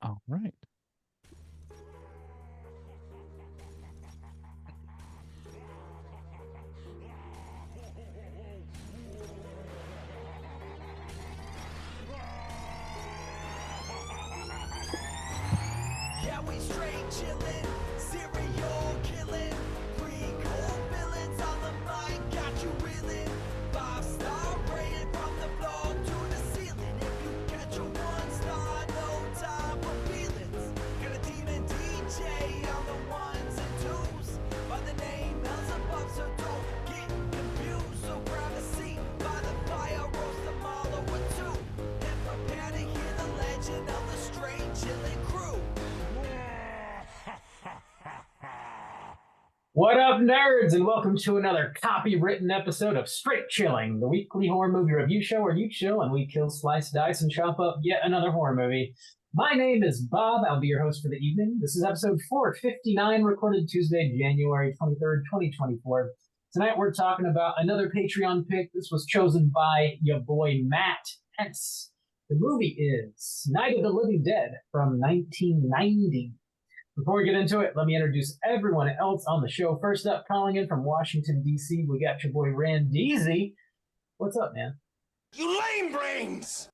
All right. Yeah, we straight chillin', serial killing, pre-cold villains on the mic, got you reeling. 5-star rated from the floor to the ceiling. If you catch a 1-star, no time for feelings. Got a team and DJ on the ones and twos. By the name Elzebub, so don't get confused. So grab a seat by the fire, roast them all over two, and prepare to hear the legend of the straight chillin' crew. What up, nerds, and welcome to another copywritten episode of Straight Chilling, the weekly horror movie review show where you chill and we kill, slice, dice, and chop up yet another horror movie. My name is Bob. I'll be your host for the evening. This is episode 459, recorded Tuesday, January 23rd, 2024. Tonight we're talking about another Patreon pick. This was chosen by your boy Matt S. The movie is Night of the Living Dead from 1990. Before we get into it, let me introduce everyone else on the show. First up, calling in from Washington, D.C., we got your boy Randeezy. What's up, man? You lame brains!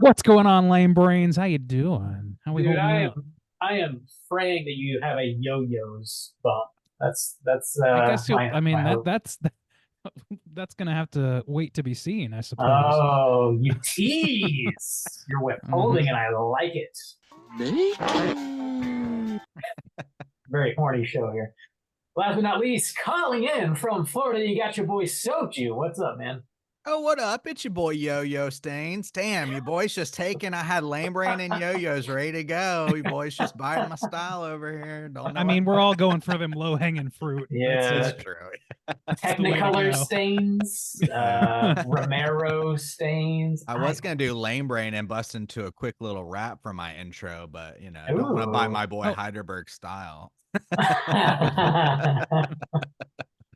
What's going on, lame brains? How you doing? How we Dude, holding up? I am praying that you have a yo-yos bump. That's I guess my hope. that's gonna have to wait to be seen, I suppose. Oh, you tease. You're withholding, and I like it. Very horny show here. Last but not least, calling in from Florida, you got your boy Soju. What's up, man? Oh, what up? It's your boy Yo-Yo Stains. Damn, your boy's just taking. I had Lame Brain and Yo-Yos ready to go. Your boy's just biting my style over here. Don't know. I mean, we're all going for them low-hanging fruit. Yeah. That's true. That's the way to Technicolor go. stains, Romero stains. I was gonna do Lame Brain and bust into a quick little rap for my intro, but you know, I don't want to buy Ooh. my boy Oh. Heidelberg style.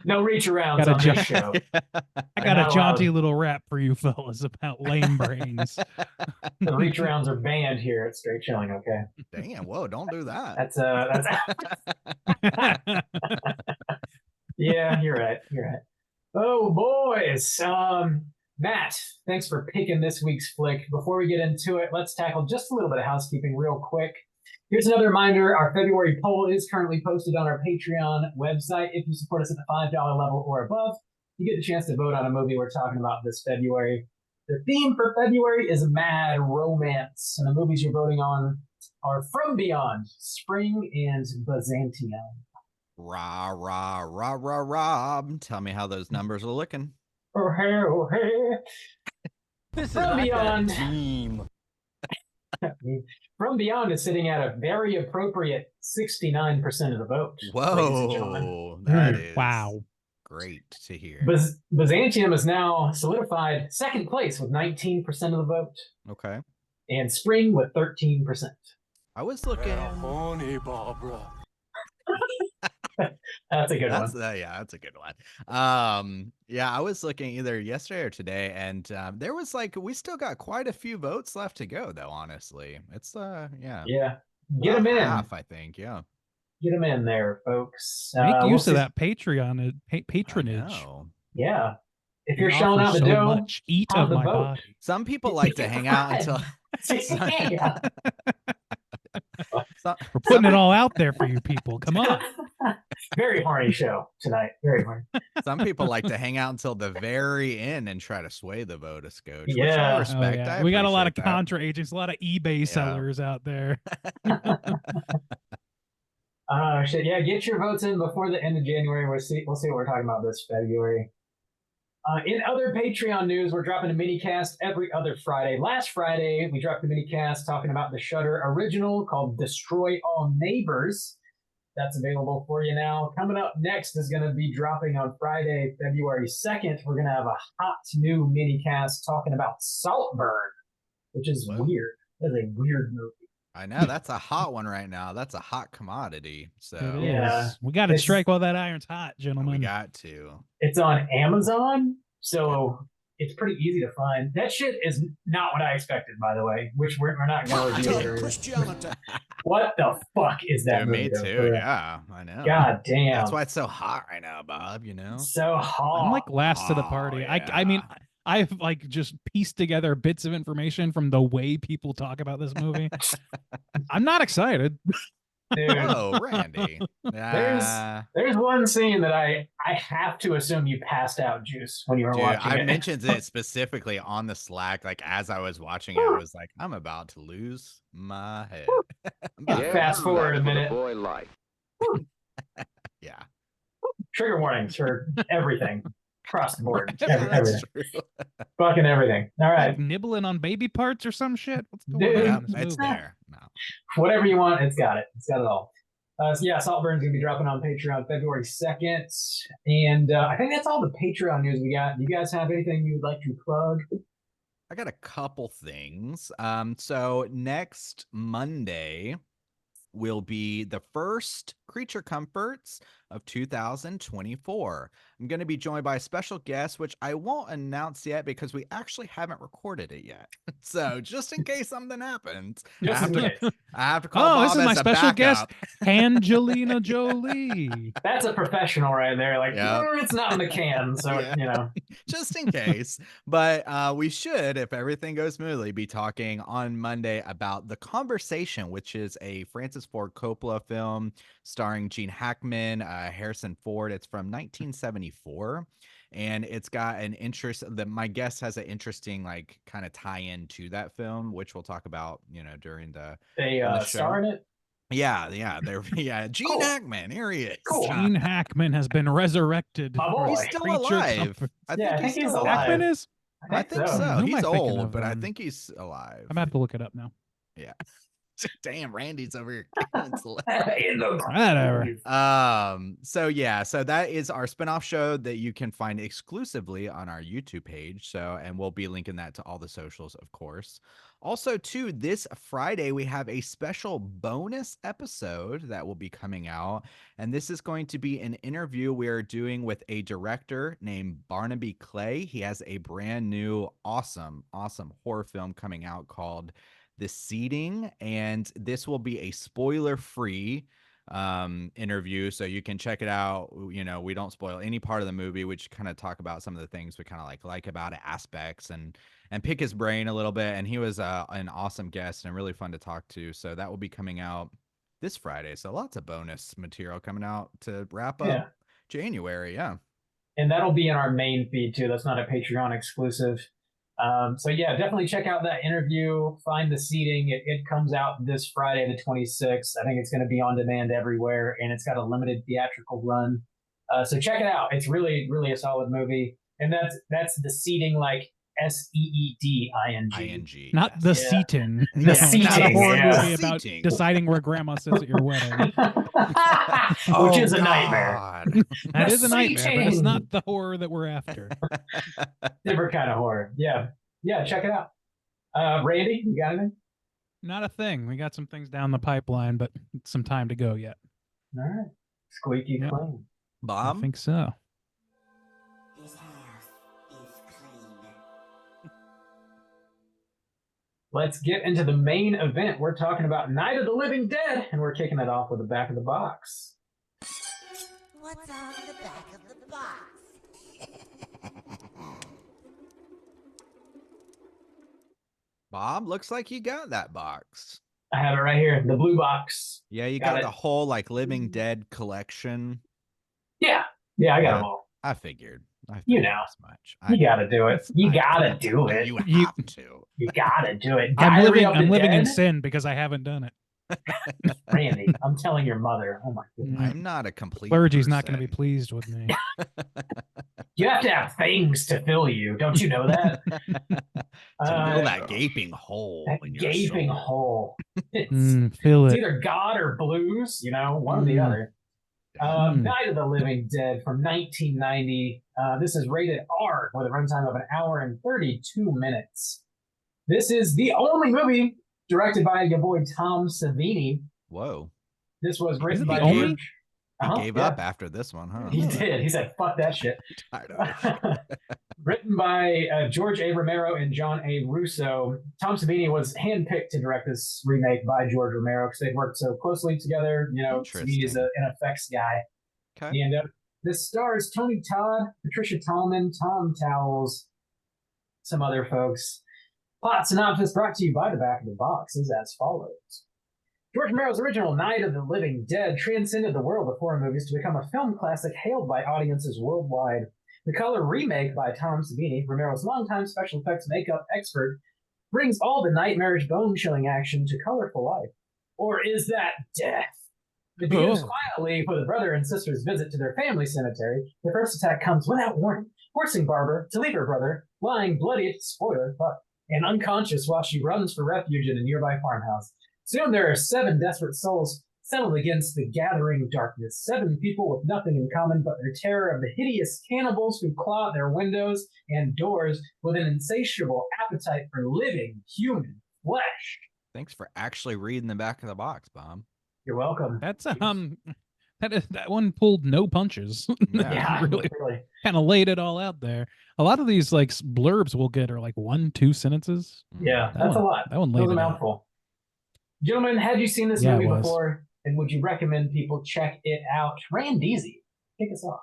No reach arounds Got a on jo- this show. I got a jaunty little rap for you fellas about lame brains. The reach arounds are banned here at Straight Chilling. Okay, Damn, whoa, don't do that. that's yeah, you're right. You're right. Oh boys, Matt, thanks for picking this week's flick. Before we get into it, let's tackle just a little bit of housekeeping real quick. Here's another reminder. Our February poll is currently posted on our Patreon website. If you support us at the $5 level or above, you get the chance to vote on a movie we're talking about this February. The theme for February is mad romance, and the movies you're voting on are From Beyond, Spring, and Byzantium. Rah, rah, rah, rah, rah. Tell me how those numbers are looking. Oh, hey, oh, hey. This From Beyond. team. From Beyond is sitting at a very appropriate 69% of the vote. Ladies and gentlemen. Whoa, that is Wow. great to hear. Byzantium is now solidified second place with 19% of the vote, Okay. and Spring with 13%. I was looking. Funny, Barbara. That's a good That's one. yeah, that's a good one. Yeah, I was looking either yesterday or today, and there was we still got quite a few votes left to go, though. Honestly, it's yeah, Yeah. Get them about in. half, I think. Yeah, Get them in there, folks. Make we'll use see- of that Patreon patronage. I know. Yeah. If We you're shelling offer out the so dough, much. Eat have of the my vote. body. Some people like to hang out until. Yeah. We're putting it all out there for you people. Come on. Very horny show tonight. Very horny. Some people like to hang out until the very end and try to sway the vote a scotch. Which Yeah. I Oh, respect. yeah. I We got a lot of appreciate that. contra agents, a lot of eBay sellers out there. Shit. Yeah, get your votes in before the end of January. We'll see what we're talking about this February. In other Patreon news, we're dropping a mini cast every other Friday. Last Friday, we dropped a mini cast talking about the Shudder original called Destroy All Neighbors. That's available for you now. Coming up next is going to be dropping on Friday, February 2nd. We're going to have a hot new mini cast talking about Saltburn, which is Whoa. weird. That's a weird movie. I know that's a hot one right now. That's a hot commodity. So It is. Yeah. We got to It's- strike while that iron's hot, we gentlemen. got to. It's on Amazon, so It's pretty easy to find. That shit is not what I expected, by the way. Which we're not going to review it. Christianity. What the fuck is that Dude, movie? me though, too. for real? Yeah, I know. God damn. That's why it's so hot right now, Bob. You know. So hot. I'm like last to the party. I mean, I've like just pieced together bits of information from the way people talk about this movie. I'm not excited. dude. Oh, Randy. There's one scene that I have to assume you passed out, Juice, when you were Dude, watching I it. mentioned it specifically on the Slack. Like as I was watching it, I was like, I'm about to lose my head. Yeah, fast forward a minute. Boy life. Yeah. Trigger warnings for everything across the board. Everything. That's true. Fucking everything. All right. Like nibbling on baby parts or some shit. What's going Dude. on? Yeah, in this it's movie? there. No. Whatever you want, it's got it. It's got it all. So yeah, Saltburn's gonna be dropping on Patreon February 2nd, and I think that's all the Patreon news we got. Do you guys have anything you'd like to plug? I got a couple things. So next Monday will be the first Creature Comforts of 2024. I'm going to be joined by a special guest, which I won't announce yet because we actually haven't recorded it yet. So just in case something happens, I Just have, in to, case. I have to call Oh, Bob this is my as a special guest, backup. Angelina Jolie. That's a professional right there. Like, Yeah. it's not in the can, so Yeah. you know. Just in case. But we should, if everything goes smoothly, be talking on Monday about The Conversation, which is a Francis Ford Coppola film starring Gene Hackman, Harrison Ford. It's from 1974. And it's got an interest that my guest has an interesting like kind of tie-in to that film, which we'll talk about, you know, during the They on the show. star in it. yeah, there Gene Cool. Hackman, here he is. Cool. Gene Hackman has been resurrected. My for boy. He's still Creature alive. Comfort. I Yeah, think he's still alive. Hackman is? I think so. Who am I He's thinking old, of, but I then? think he's alive. I'm gonna have to look it up now. Yeah. Damn, Randy's over here. killing Celeste. In the Whatever. So yeah, so that is our spinoff show that you can find exclusively on our YouTube page. So, and we'll be linking that to all the socials, of course. Also, too, this Friday we have a special bonus episode that will be coming out, and this is going to be an interview we're doing with a director named Barnaby Clay. He has a brand new, awesome horror film coming out called The Seeding, and this will be a spoiler-free interview, so you can check it out. You know, we don't spoil any part of the movie, which kind of talk about some of the things we kind of like about it, aspects, and pick his brain a little bit. And he was an awesome guest and really fun to talk to. So that will be coming out this Friday. So lots of bonus material coming out to wrap up Yeah. January. Yeah. And that'll be in our main feed too. That's not a Patreon exclusive. So yeah, definitely check out that interview. Find The Seeding. It comes out this Friday, the 26th. I think it's going to be on demand everywhere, and it's got a limited theatrical run. So check it out. It's really, really a solid movie. And that's The Seeding, like Seeding. ING. Not yes. the Yeah. Seating. The Not a Seating, horror yeah. movie about Seating. deciding where grandma sits at your wedding. Which is a nightmare. God. That The is a nightmare, but it's Seating. not the horror that we're after. Different kind of horror. Yeah. Yeah, check it out. Randy, you got anything? Not a thing. We got some things down the pipeline, but some time to go yet. All right. Squeaky Yep. clean. I Bob? think so. His house is clean. Let's get into the main event. We're talking about Night of the Living Dead, and we're kicking it off with the back of the box. What's on the back of the box? Bob, looks like you got that box. I have it right here, the blue box. Yeah, you Got got it. the whole like Living Dead collection. Yeah, I got them all. I figured. You know. as much. You gotta do it. You gotta do it. You You- have to. You gotta do it. I'm Diary living. of the I'm living in Dead? sin because I haven't done it. Randy, I'm telling your mother. Oh my goodness. I'm not a complete. Clergy's not going to be person. pleased with me. You have to have things to fill you. Don't you know that? To fill that gaping hole. that in your gaping soul. hole. It's, Feel it's it. either God or blues, one or the Mm. other. Night of the Living Dead from 1990. This is rated R with a runtime of an hour and 32 minutes. This is the only movie directed by your boy Tom Savini. Whoa. This was written it by the only? George. He Uh-huh, gave yeah. up after this one, huh? He did. He said, "Fuck that shit." Tired of it. Written by George A. Romero and John A. Russo. Tom Savini was handpicked to direct this remake by George Romero because they'd worked so closely together. You know, Savini is an effects guy. Okay. And this stars Tony Todd, Patricia Tallman, Tom Towles, some other folks. Plot synopsis brought to you by the back of the box is as follows. George Romero's original Night of the Living Dead transcended the world of horror movies to become a film classic hailed by audiences worldwide. The Color remake by Tom Savini, Romero's longtime special effects makeup expert, brings all the nightmarish bone-chilling action to colorful life. Or is that death? The Jews quietly put a brother and sister's visit to their family cemetery. The first attack comes without warning, forcing Barbara to leave her brother, lying bloodied, spoiler, but and unconscious while she runs for refuge in a nearby farmhouse. Soon there are 7 desperate souls settled against the gathering darkness. 7 people with nothing in common but their terror of the hideous cannibals who claw at their windows and doors with an insatiable appetite for living human flesh. Thanks for actually reading the back of the box, Bob. You're welcome. That's that one pulled no punches. Yeah, really really. kind of laid it all out there. A lot of these like blurbs we'll get are like 1-2 sentences. Yeah, That that's a one- lot. That one That laid was a it out. mouthful. Gentlemen, had you seen this Yeah, it movie was. before? And would you recommend people check it out? Randeezy, kick us off.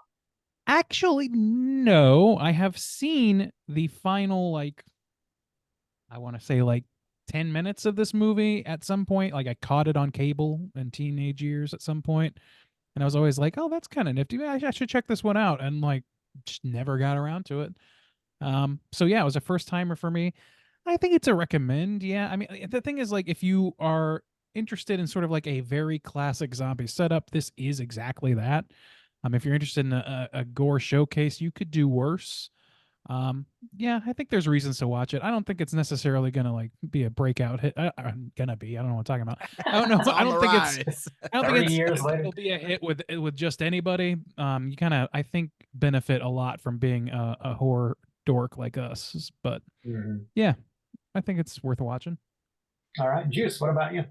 Actually, no. I have seen the final, like, I want to say like 10 minutes of this movie at some point. Like I caught it on cable in teenage years at some point, and I was always like, "Oh, that's kind of nifty. I should check this one out." And like, just never got around to it. So yeah, it was a first timer for me. I think it's a recommend. Yeah, I mean, the thing is, like, if you are interested in sort of like a very classic zombie setup, this is exactly that. If you're interested in a gore showcase, you could do worse. Yeah, I think there's reasons to watch it. I don't think it's necessarily gonna like be a breakout hit. Gonna be. I don't know what I'm talking about. I don't know. It's on I don't the think it's. rise. I don't 30 think years later. it'll be a hit with just anybody. You kind of, I think, benefit a lot from being a horror dork like us. But Mhm. yeah, I think it's worth watching. All right, Juice, what about you?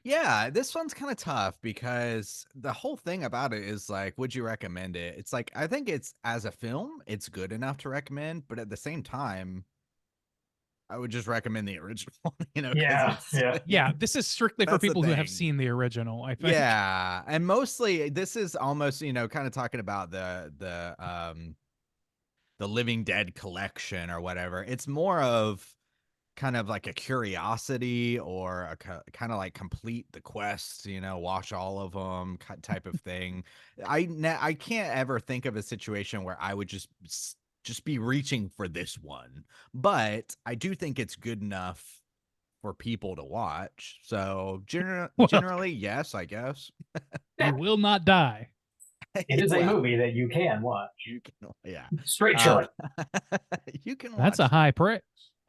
Yeah, this one's kind of tough because the whole thing about it is like, would you recommend it? It's like, I think it's as a film, it's good enough to recommend, but at the same time, I would just recommend the original, you know? 'cause Yeah, it's- yeah. Yeah, this is strictly for That's the people who have thing. seen the original. I think. Yeah, and mostly this is almost, you know, kind of talking about the Living Dead collection or whatever. It's more of kind of like a curiosity or a kind of like complete the quest, you know, watch all of them type of thing. I can't ever think of a situation where I would just be reaching for this one, but I do think it's good enough for people to watch. So Well- generally, yes, I guess. You will not die. It is a Well, movie that you can watch. You can, yeah. Straight chilling. You can That's a watch high praise.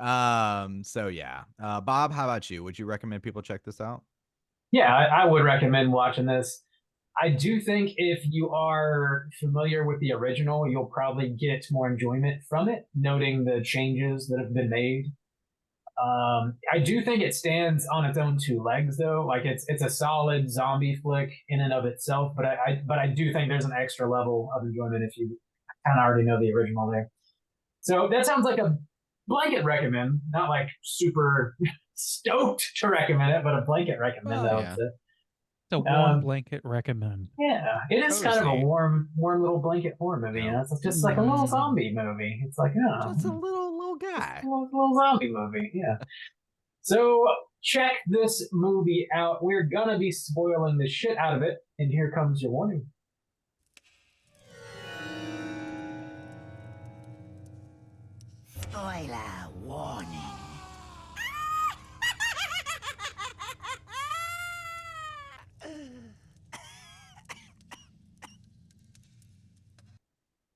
So yeah. Bob, how about you? Would you recommend people check this out? Yeah, I would recommend watching this. I do think if you are familiar with the original, you'll probably get more enjoyment from it, noting the changes that have been made. I do think it stands on its own 2 legs, though. Like it's a solid zombie flick in and of itself, but I do think there's an extra level of enjoyment if you kind of already know the original there. So that sounds like a blanket recommend, not like super stoked to recommend it, but a blanket recommend. Oh, I would yeah. say. It's a warm Um, blanket recommend. Yeah, it is kind of a Cozy. warm little blanket horror movie. You know, it's just like a little Mm. zombie movie. It's like, oh, Just a little guy. a little zombie movie. Yeah. So check this movie out. We're gonna be spoiling the shit out of it, and here comes your warning. Spoiler warning.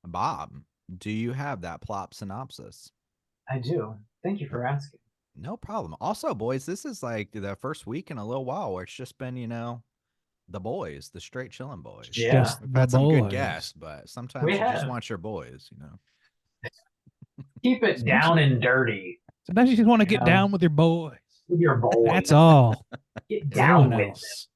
Bob, do you have that plot synopsis? I do. Thank you for asking. No problem. Also, boys, this is like the first week in a little while where it's just been, you know, the boys, the straight chilling boys. Yeah. Just We've the had some good boys. guests, but sometimes We you just have. want your boys, you know. Keep it down and dirty Sometimes you just want to get Yeah. down with your boys. with your boys. That's all. Get down Everyone with else.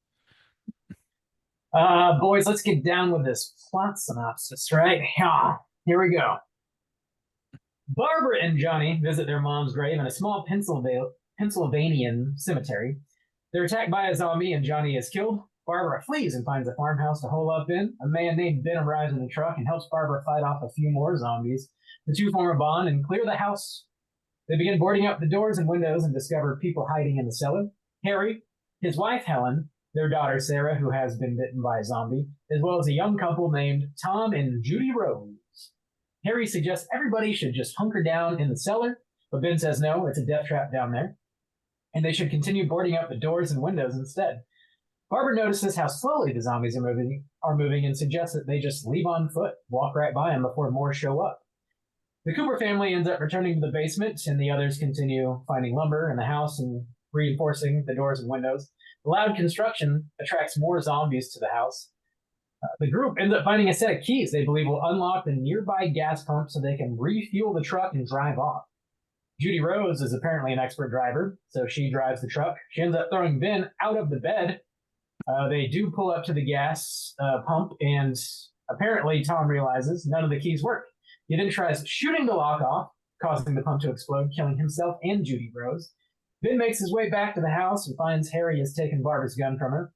it. Boys, let's get down with this plot synopsis, right? Yeah. Here we go. Barbara and Johnny visit their mom's grave in a small Pennsylvanian cemetery. They're attacked by a zombie and Johnny is killed. Barbara flees and finds a farmhouse to hole up in. A man named Ben arrives in the truck and helps Barbara fight off a few more zombies. The two form a bond and clear the house. They begin boarding up the doors and windows and discover people hiding in the cellar. Harry, his wife Helen, their daughter Sarah, who has been bitten by a zombie, as well as a young couple named Tom and Judy Rose. Harry suggests everybody should just hunker down in the cellar, but Ben says no, it's a death trap down there, and they should continue boarding up the doors and windows instead. Barbara notices how slowly the zombies are moving and suggests that they just leave on foot, walk right by them before more show up. The Cooper family ends up returning to the basement, and the others continue finding lumber in the house and reinforcing the doors and windows. The loud construction attracts more zombies to the house. The group ends up finding a set of keys they believe will unlock the nearby gas pump so they can refuel the truck and drive off. Judy Rose is apparently an expert driver, so she drives the truck. She ends up throwing Ben out of the bed. They do pull up to the gas pump, and apparently Tom realizes none of the keys work. He then tries shooting the lock off, causing the pump to explode, killing himself and Judy Rose. Ben makes his way back to the house and finds Harry has taken Barbara's gun from her.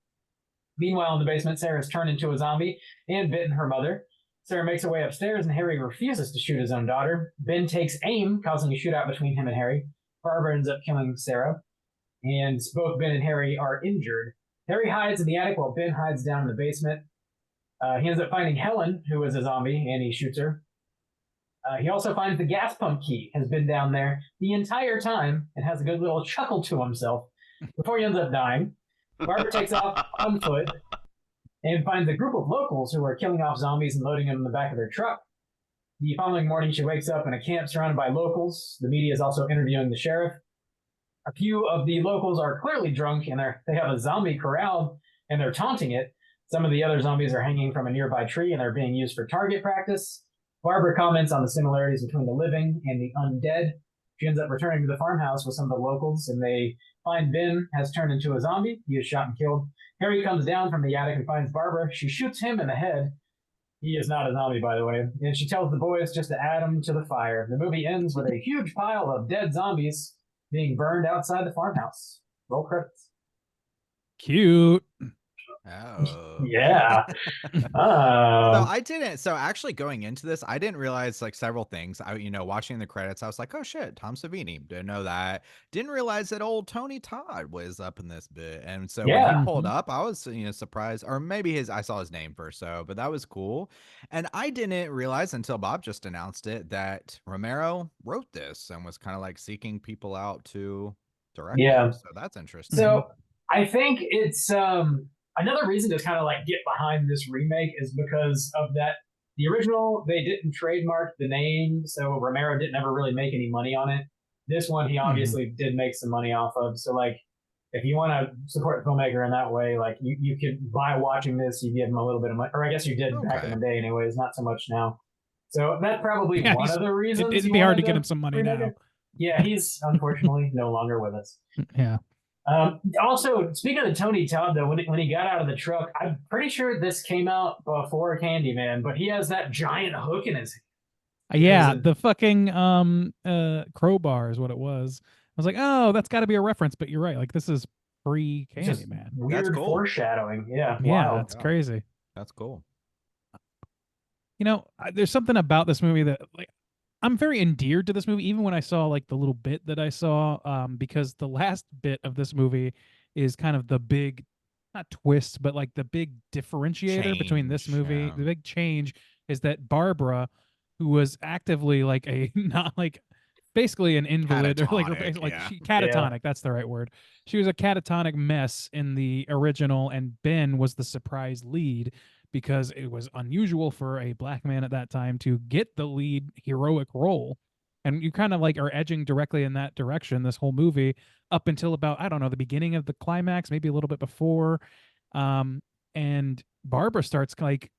Meanwhile, in the basement, Sarah's turned into a zombie and bitten her mother. Sarah makes her way upstairs, and Harry refuses to shoot his own daughter. Ben takes aim, causing a shootout between him and Harry. Barbara ends up killing Sarah, and both Ben and Harry are injured. Harry hides in the attic while Ben hides down in the basement. He ends up finding Helen, who is a zombie, and he shoots her. He also finds the gas pump key has been down there the entire time and has a good little chuckle to himself before he ends up dying. Barbara takes off on foot and finds a group of locals who are killing off zombies and loading them in the back of their truck. The following morning, she wakes up in a camp surrounded by locals. The media is also interviewing the sheriff. A few of the locals are clearly drunk and they have a zombie corral and they're taunting it. Some of the other zombies are hanging from a nearby tree and they're being used for target practice. Barbara comments on the similarities between the living and the undead. She ends up returning to the farmhouse with some of the locals, and they find Ben has turned into a zombie. He is shot and killed. Harry comes down from the attic and finds Barbara. She shoots him in the head. He is not a zombie, by the way. And she tells the boys just to add him to the fire. The movie ends with a huge pile of dead zombies being burned outside the farmhouse. Roll credits. Cute. Oh. Yeah. So I didn't. So actually, going into this, I didn't realize like several things. Watching the credits, I was like, "Oh shit, Tom Savini." Didn't know that. Didn't realize that old Tony Todd was up in this bit. And so when Yeah. he pulled up, I was surprised, or maybe I saw his name first. But that was cool. And I didn't realize until Bob just announced it that Romero wrote this and was kind of like seeking people out to direct. Yeah. it. So that's interesting. So I think it's another reason to kind of like get behind this remake is because of that. The original, they didn't trademark the name, so Romero didn't ever really make any money on it. This one, he obviously did make some money off of. So like, if you want to support the filmmaker in that way, like you could, by watching this, you give him a little bit of money, or I guess you did back in the day, anyways. Not so much now. So that's probably one of the reasons. It'd be hard to get him some money now. Yeah, he's unfortunately no longer with us. Yeah. Also, speaking of Tony Todd, though, when he got out of the truck, I'm pretty sure this came out before Candyman, but he has that giant hook in his hand. Yeah, Is it- the fucking crowbar is what it was. I was like, oh, that's got to be a reference, but you're right. Like this is pre Just Candyman. weird cool. foreshadowing. Yeah, Yeah, wow. that's crazy. That's cool. There's something about this movie that like I'm very endeared to this movie, even when I saw like the little bit that I saw, because the last bit of this movie is kind of the big, not twist, but like the big differentiator between this Change, movie. yeah. The big change is that Barbara, who was actively like a not like basically an invalid or Catatonic, like yeah. catatonic. That's the right word. She was a catatonic mess in the original, and Ben was the surprise lead because it was unusual for a black man at that time to get the lead heroic role. And you kind of like are edging directly in that direction this whole movie up until about, I don't know, the beginning of the climax, maybe a little bit before. And Barbara starts like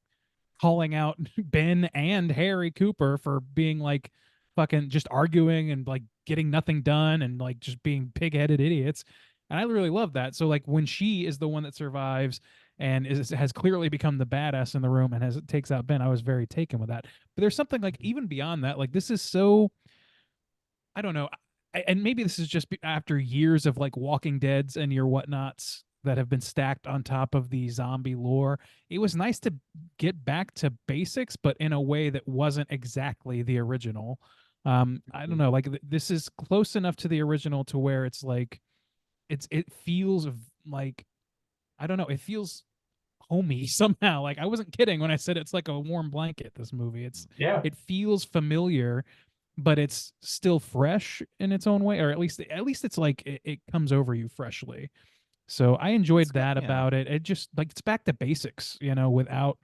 calling out Ben and Harry Cooper for being like fucking just arguing and like getting nothing done and like just being pig-headed idiots. And I really love that. So like when she is the one that survives and has clearly become the badass in the room and takes out Ben, I was very taken with that. But there's something like even beyond that, like this is so I don't know. And maybe this is just after years of like Walking Deads and your whatnots that have been stacked on top of the zombie lore. It was nice to get back to basics, but in a way that wasn't exactly the original. I don't know. Like this is close enough to the original to where it's like, it feels like, I don't know. It feels homey somehow. Like I wasn't kidding when I said it's like a warm blanket. This movie, Yeah. it feels familiar, but it's still fresh in its own way, or at least it's like it comes over you freshly. So I enjoyed that yeah. about it. It just like it's back to basics, without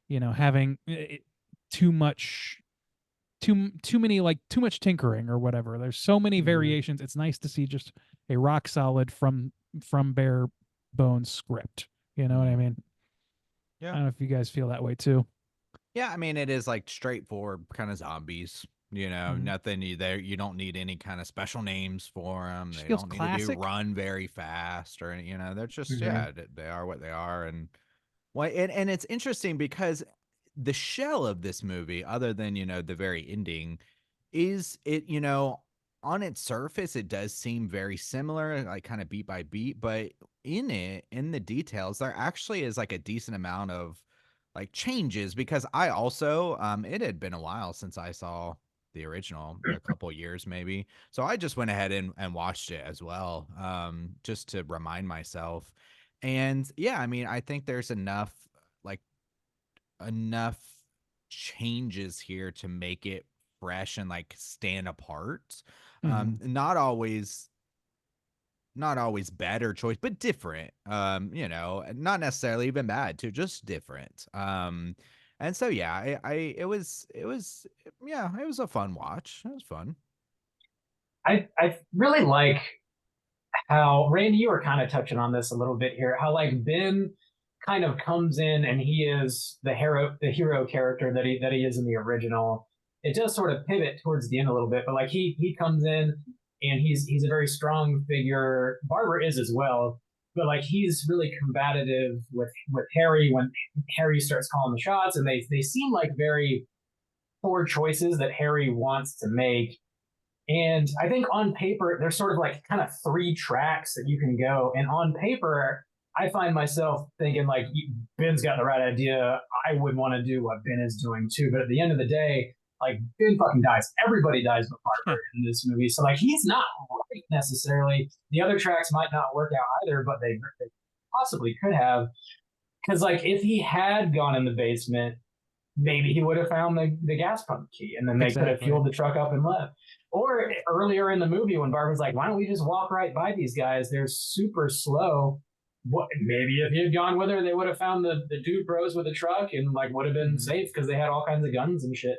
having too much too many like too much tinkering or whatever. There's so many Mhm. variations. It's nice to see just a rock solid from bare bones script. You know what I mean? Yeah. I don't know if you guys feel that way too. Yeah, I mean it is like straightforward kind of zombies. Mhm. Nothing there. You don't need any kind of special names for them. Just They feels don't need classic. to be run very fast or they're just Mhm. they are what they are. And well, and it's interesting because the shell of this movie, other than the very ending, is it on its surface it does seem very similar, like kind of beat by beat, but in the details there actually is like a decent amount of like changes, because I also it had been a while since I saw the original, a couple years maybe, so I just went ahead and watched it as well, just to remind myself. And yeah, I mean I think there's like enough changes here to make it fresh and like stand apart. Mhm. Not always better choice, but different. Not necessarily even bad too, just different. And so yeah, it was yeah, it was a fun watch. It was fun. I really like how Randy, you were kind of touching on this a little bit here, how like Ben kind of comes in and he is the hero character that he is in the original. It does sort of pivot towards the end a little bit, but like he comes in and he's a very strong figure. Barbara is as well, but like he's really combative with Harry when Harry starts calling the shots, and they seem like very poor choices that Harry wants to make. And I think on paper, there's sort of like kind of three tracks that you can go. And on paper, I find myself thinking like Ben's got the right idea. I would want to do what Ben is doing too. But at the end of the day, like Ben fucking dies. Everybody dies but Parker in this movie. So like he's not right necessarily. The other tracks might not work out either, but they possibly could have. Because like if he had gone in the basement, maybe he would have found the gas pump key and then they could have Exactly. fueled the truck up and left. Or earlier in the movie when Barbara's like, why don't we just walk right by these guys? They're super slow. What, maybe if he had gone with her, they would have found the dude bros with the truck and like would have been Mhm. safe because they had all kinds of guns and shit.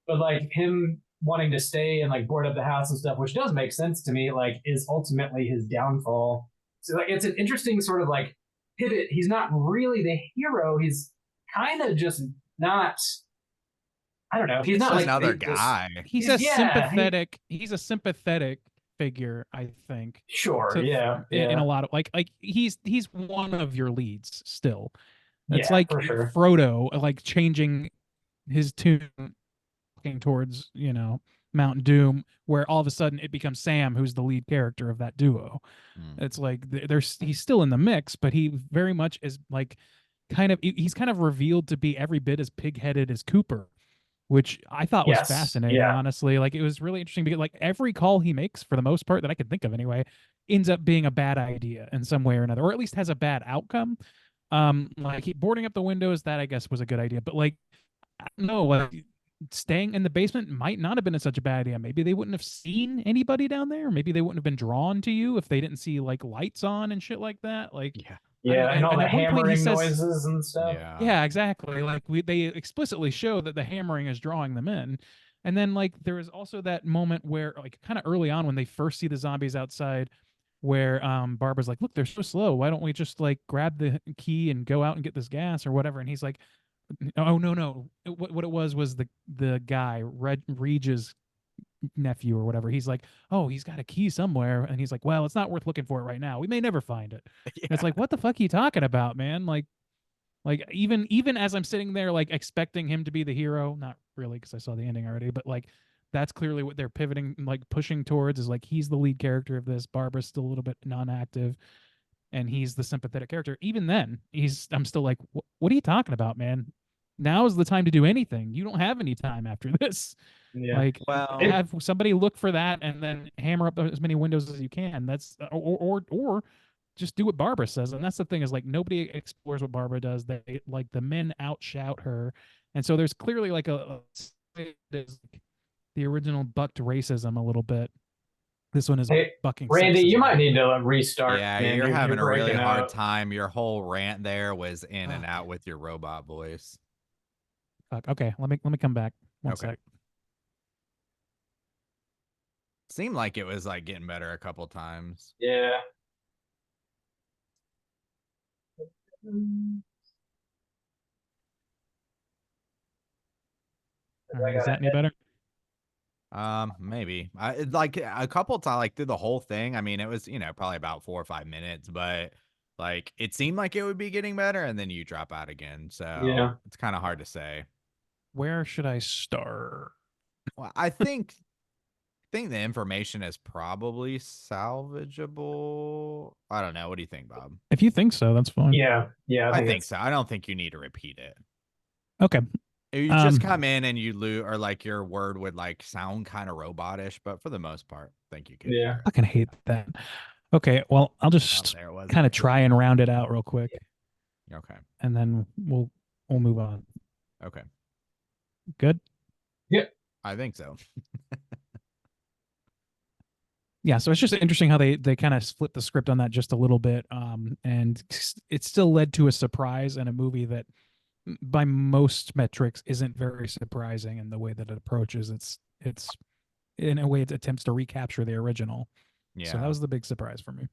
But like him wanting to stay and like board up the house and stuff, which does make sense to me, like is ultimately his downfall. So like it's an interesting sort of like pivot. He's not really the hero. He's kind of just not. I don't know. He's It's not just like another this. guy. He's a Yeah. he's a sympathetic figure, I think. Sure. To Yeah. in Yeah. a lot of like he's one of your leads still. It's Yeah. like For sure. Frodo like changing his tune walking towards, Mount Doom, where all of a sudden it becomes Sam who's the lead character of that duo. Mm. It's like there's he's still in the mix, but he very much is like he's kind of revealed to be every bit as pig-headed as Cooper, which I thought was Yes. fascinating, Yeah. honestly. Like it was really interesting because like every call he makes, for the most part, that I could think of anyway, ends up being a bad idea in some way or another, or at least has a bad outcome. Like boarding up the windows, that I guess was a good idea, but like I don't know, like staying in the basement might not have been such a bad idea. Maybe they wouldn't have seen anybody down there. Maybe they wouldn't have been drawn to you if they didn't see like lights on and shit like that. Like Yeah. I don't Yeah. know. And all And the at one point he hammering says, noises and stuff. Yeah. yeah, exactly. Like they explicitly show that the hammering is drawing them in. And then like there is also that moment where like kind of early on when they first see the zombies outside where Barbara's like, "Look, they're so slow. Why don't we just like grab the key and go out and get this gas or whatever?" And he's like, "Oh no, no. What it was the guy, Regis nephew or whatever. He's like, "Oh, he's got a key somewhere." And he's like, "Well, it's not worth looking for it right now. We may never find it." And it's Yeah. like, "What the fuck are you talking about, man?" Like even as I'm sitting there like expecting him to be the hero, not really because I saw the ending already, but like that's clearly what they're pivoting, like pushing towards, is like he's the lead character of this. Barbara's still a little bit non-active, and he's the sympathetic character. Even then, I'm still like, what are you talking about, man? Now is the time to do anything. You don't have any time after this. Yeah. Like, Well, have somebody look for that and then hammer up as many windows as you can. That's or just do what Barbara says. And that's the thing, is like nobody explores what Barbara does. They like the men outshout her, and so there's clearly like the original bucked racism a little bit. This one is Hey, bucking Randy, you sexism. might need to restart. yeah, man. you're having a really breaking hard up. time. Your whole rant there was in and Okay. out with your robot voice. Fuck. Okay, let me come back. One Okay. sec. Seemed like it was like getting better a couple times. Yeah. All right, is that any better? Maybe. Like a couple times, like through the whole thing. I mean, it was, probably about 4 or 5 minutes, but like it seemed like it would be getting better, and then you drop out again. So Yeah. it's kind of hard to say. Where should I start? Well, I think the information is probably salvageable. I don't know. What do you think, Bob? If you think so, that's fine. Yeah. Yeah. I think it's- so. I don't think you need to repeat it. Okay. You just Um, come in and you lose, or like your word would like sound kind of robotish, but for the most part, thank you, kid. Yeah. I fucking hate that. Okay, well, I'll Oh, just there it was. kind of try and round it out real quick, Okay. and then we'll move on. Okay. Good. I think so. Yeah, so it's just interesting how they kind of split the script on that just a little bit, and it still led to a surprise and a movie that, by most metrics, isn't very surprising in the way that it approaches. It's in a way it attempts to recapture the original. Yeah. So that was the big surprise for me.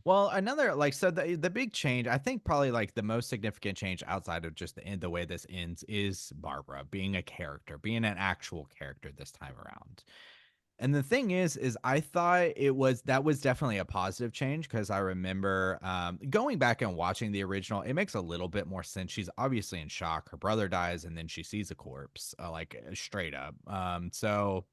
Well, another like so the big change, I think probably like the most significant change outside of just the end, the way this ends, is Barbara being a character, being an actual character this time around. And the thing is I thought that was definitely a positive change, because I remember going back and watching the original, it makes a little bit more sense. She's obviously in shock. Her brother dies, and then she sees a corpse, straight up. So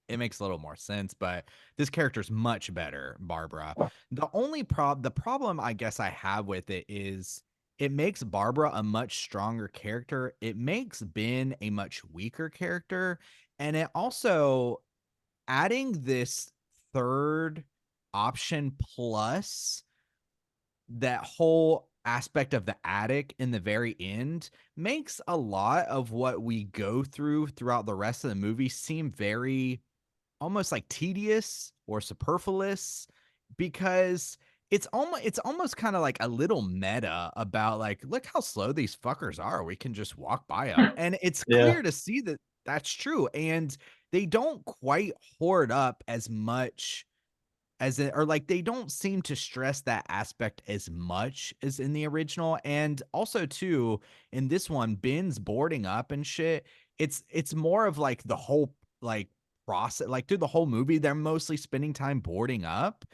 it makes a little more sense, but this character's much better, Barbara. The problem I guess I have with it is it makes Barbara a much stronger character. It makes Ben a much weaker character. And it also, adding this third option plus that whole aspect of the attic in the very end, makes a lot of what we go throughout the rest of the movie seem very almost like tedious or superfluous, because it's almost kind of like a little meta about like, look how slow these fuckers are. We can just walk by them. And it's Yeah. clear to see that that's true. And they don't quite hoard up as much as it, or like they don't seem to stress that aspect as much as in the original. And also too, in this one, Ben's boarding up and shit. It's more of like the whole like process, like through the whole movie, they're mostly spending time boarding up.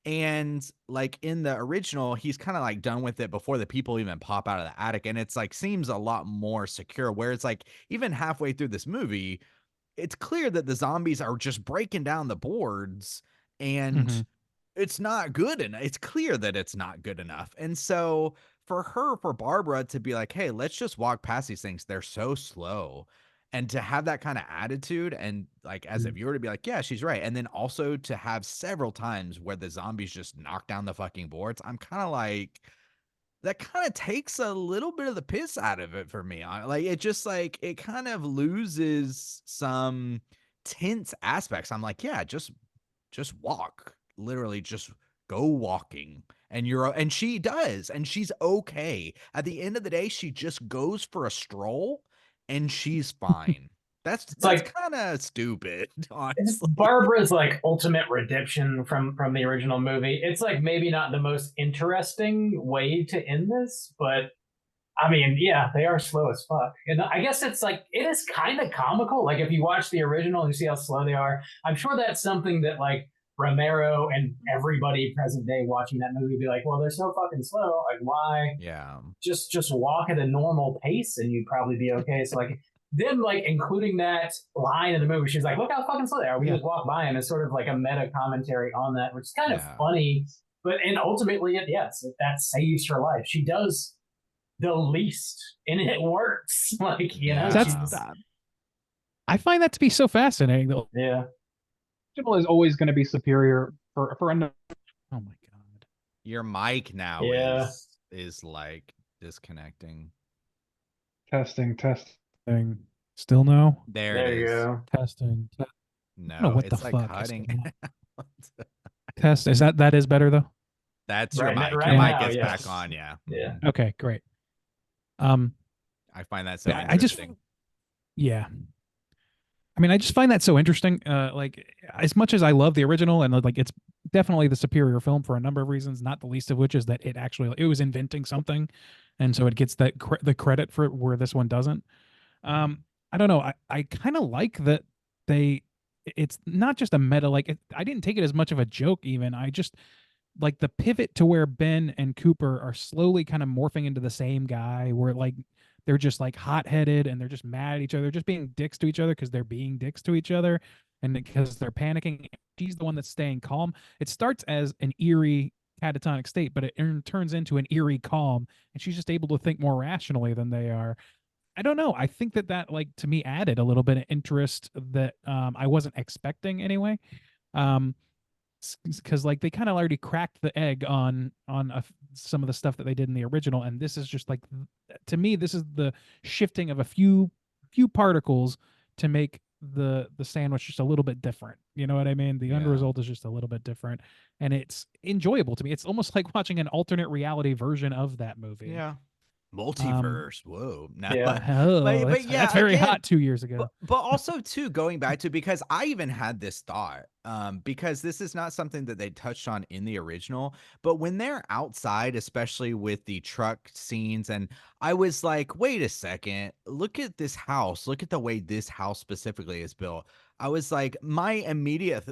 And like in the original, he's kind of like done with it before the people even pop out of the attic. And it's like seems a lot more secure, where it's like even halfway through this movie, it's clear that the zombies are just breaking down the boards, and Mhm. it's not good enough. It's clear that it's not good enough. And so for Barbara to be like, hey, let's just walk past these things, they're so slow. And to have that kind of attitude, and like as a viewer to be like, yeah, she's right. And then also to have several times where the zombies just knock down the fucking boards, I'm kind of like, that kind of takes a little bit of the piss out of it for me. Like it just like it kind of loses some tense aspects. I'm like, yeah, just walk. Literally just go walking. And she does, and she's okay. At the end of the day, she just goes for a stroll and she's fine. That's like- kind of stupid, It's honestly. Barbara's like ultimate redemption from the original movie. It's like maybe not the most interesting way to end this, but I mean, yeah, they are slow as fuck. And I guess it's like it is kind of comical. Like if you watch the original and you see how slow they are, I'm sure that's something that like Romero and everybody present day watching that movie would be like, well, they're so fucking slow. Like why Yeah. just walk at a normal pace and you'd probably be okay. So like them like including that line in the movie. She's like, "Look how fucking slow they are." We Yeah. just walk by him. It's sort of like a meta commentary on that, which is kind of Yeah. funny. But and ultimately, yes, that saves her life. She does the least, and it works. Like you know, Yeah. That's she's- I find that to be so fascinating. The yeah. original is always going to be superior for a number. Oh my god. Your mic now Yeah. is like disconnecting. Testing. Thing. Still no? There, There it you is. go. Testing. No, what it's the like fuck is cutting. going Test. Is that is better though? That's your Right mic. right your now, mic is yes. back on. Yeah. Yeah. Mhm. Okay, great. Um I find that so I just interesting. yeah. I mean, I just find that so interesting. Like as much as I love the original and like it's definitely the superior film for a number of reasons, not the least of which is that it was inventing something, and so it gets that the credit for it where this one doesn't. I don't know. I kind of like that it's not just a meta. Like I didn't take it as much of a joke. Even I just like the pivot to where Ben and Cooper are slowly kind of morphing into the same guy, where like they're just like hot headed and they're just mad at each other. They're just being dicks to each other because they're being dicks to each other, and because they're panicking. She's the one that's staying calm. It starts as an eerie catatonic state, but it turns into an eerie calm, and she's just able to think more rationally than they are. I don't know. I think that like to me added a little bit of interest that I wasn't expecting anyway. Because like they kind of already cracked the egg on some of the stuff that they did in the original, and this is just like to me this is the shifting of a few particles to make the sandwich just a little bit different. You know what I mean? The end Yeah. result is just a little bit different, and it's enjoyable to me. It's almost like watching an alternate reality version of that movie. Yeah. Multiverse. Whoa. No, Yeah. Oh, but that's, yeah, that's very again, hot 2 years ago. But also too, going back to, because I even had this thought, because this is not something that they touched on in the original, but when they're outside, especially with the truck scenes, and I was like, wait a second, look at this house, look at the way this house specifically is built. I was like, my immediate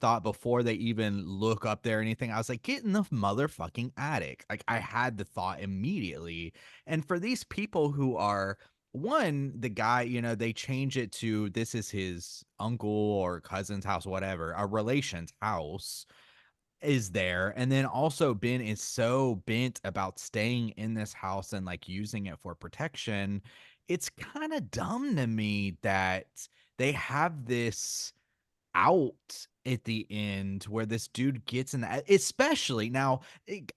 thought before they even look up there or anything, I was like, get in the motherfucking attic. Like I had the thought immediately. And for these people who are, one, the guy, you know, they change it to this is his uncle or cousin's house, whatever, a relation's house is there. And then also Ben is so bent about staying in this house and like using it for protection. It's kind of dumb to me that they have this out at the end where this dude gets in that, especially now,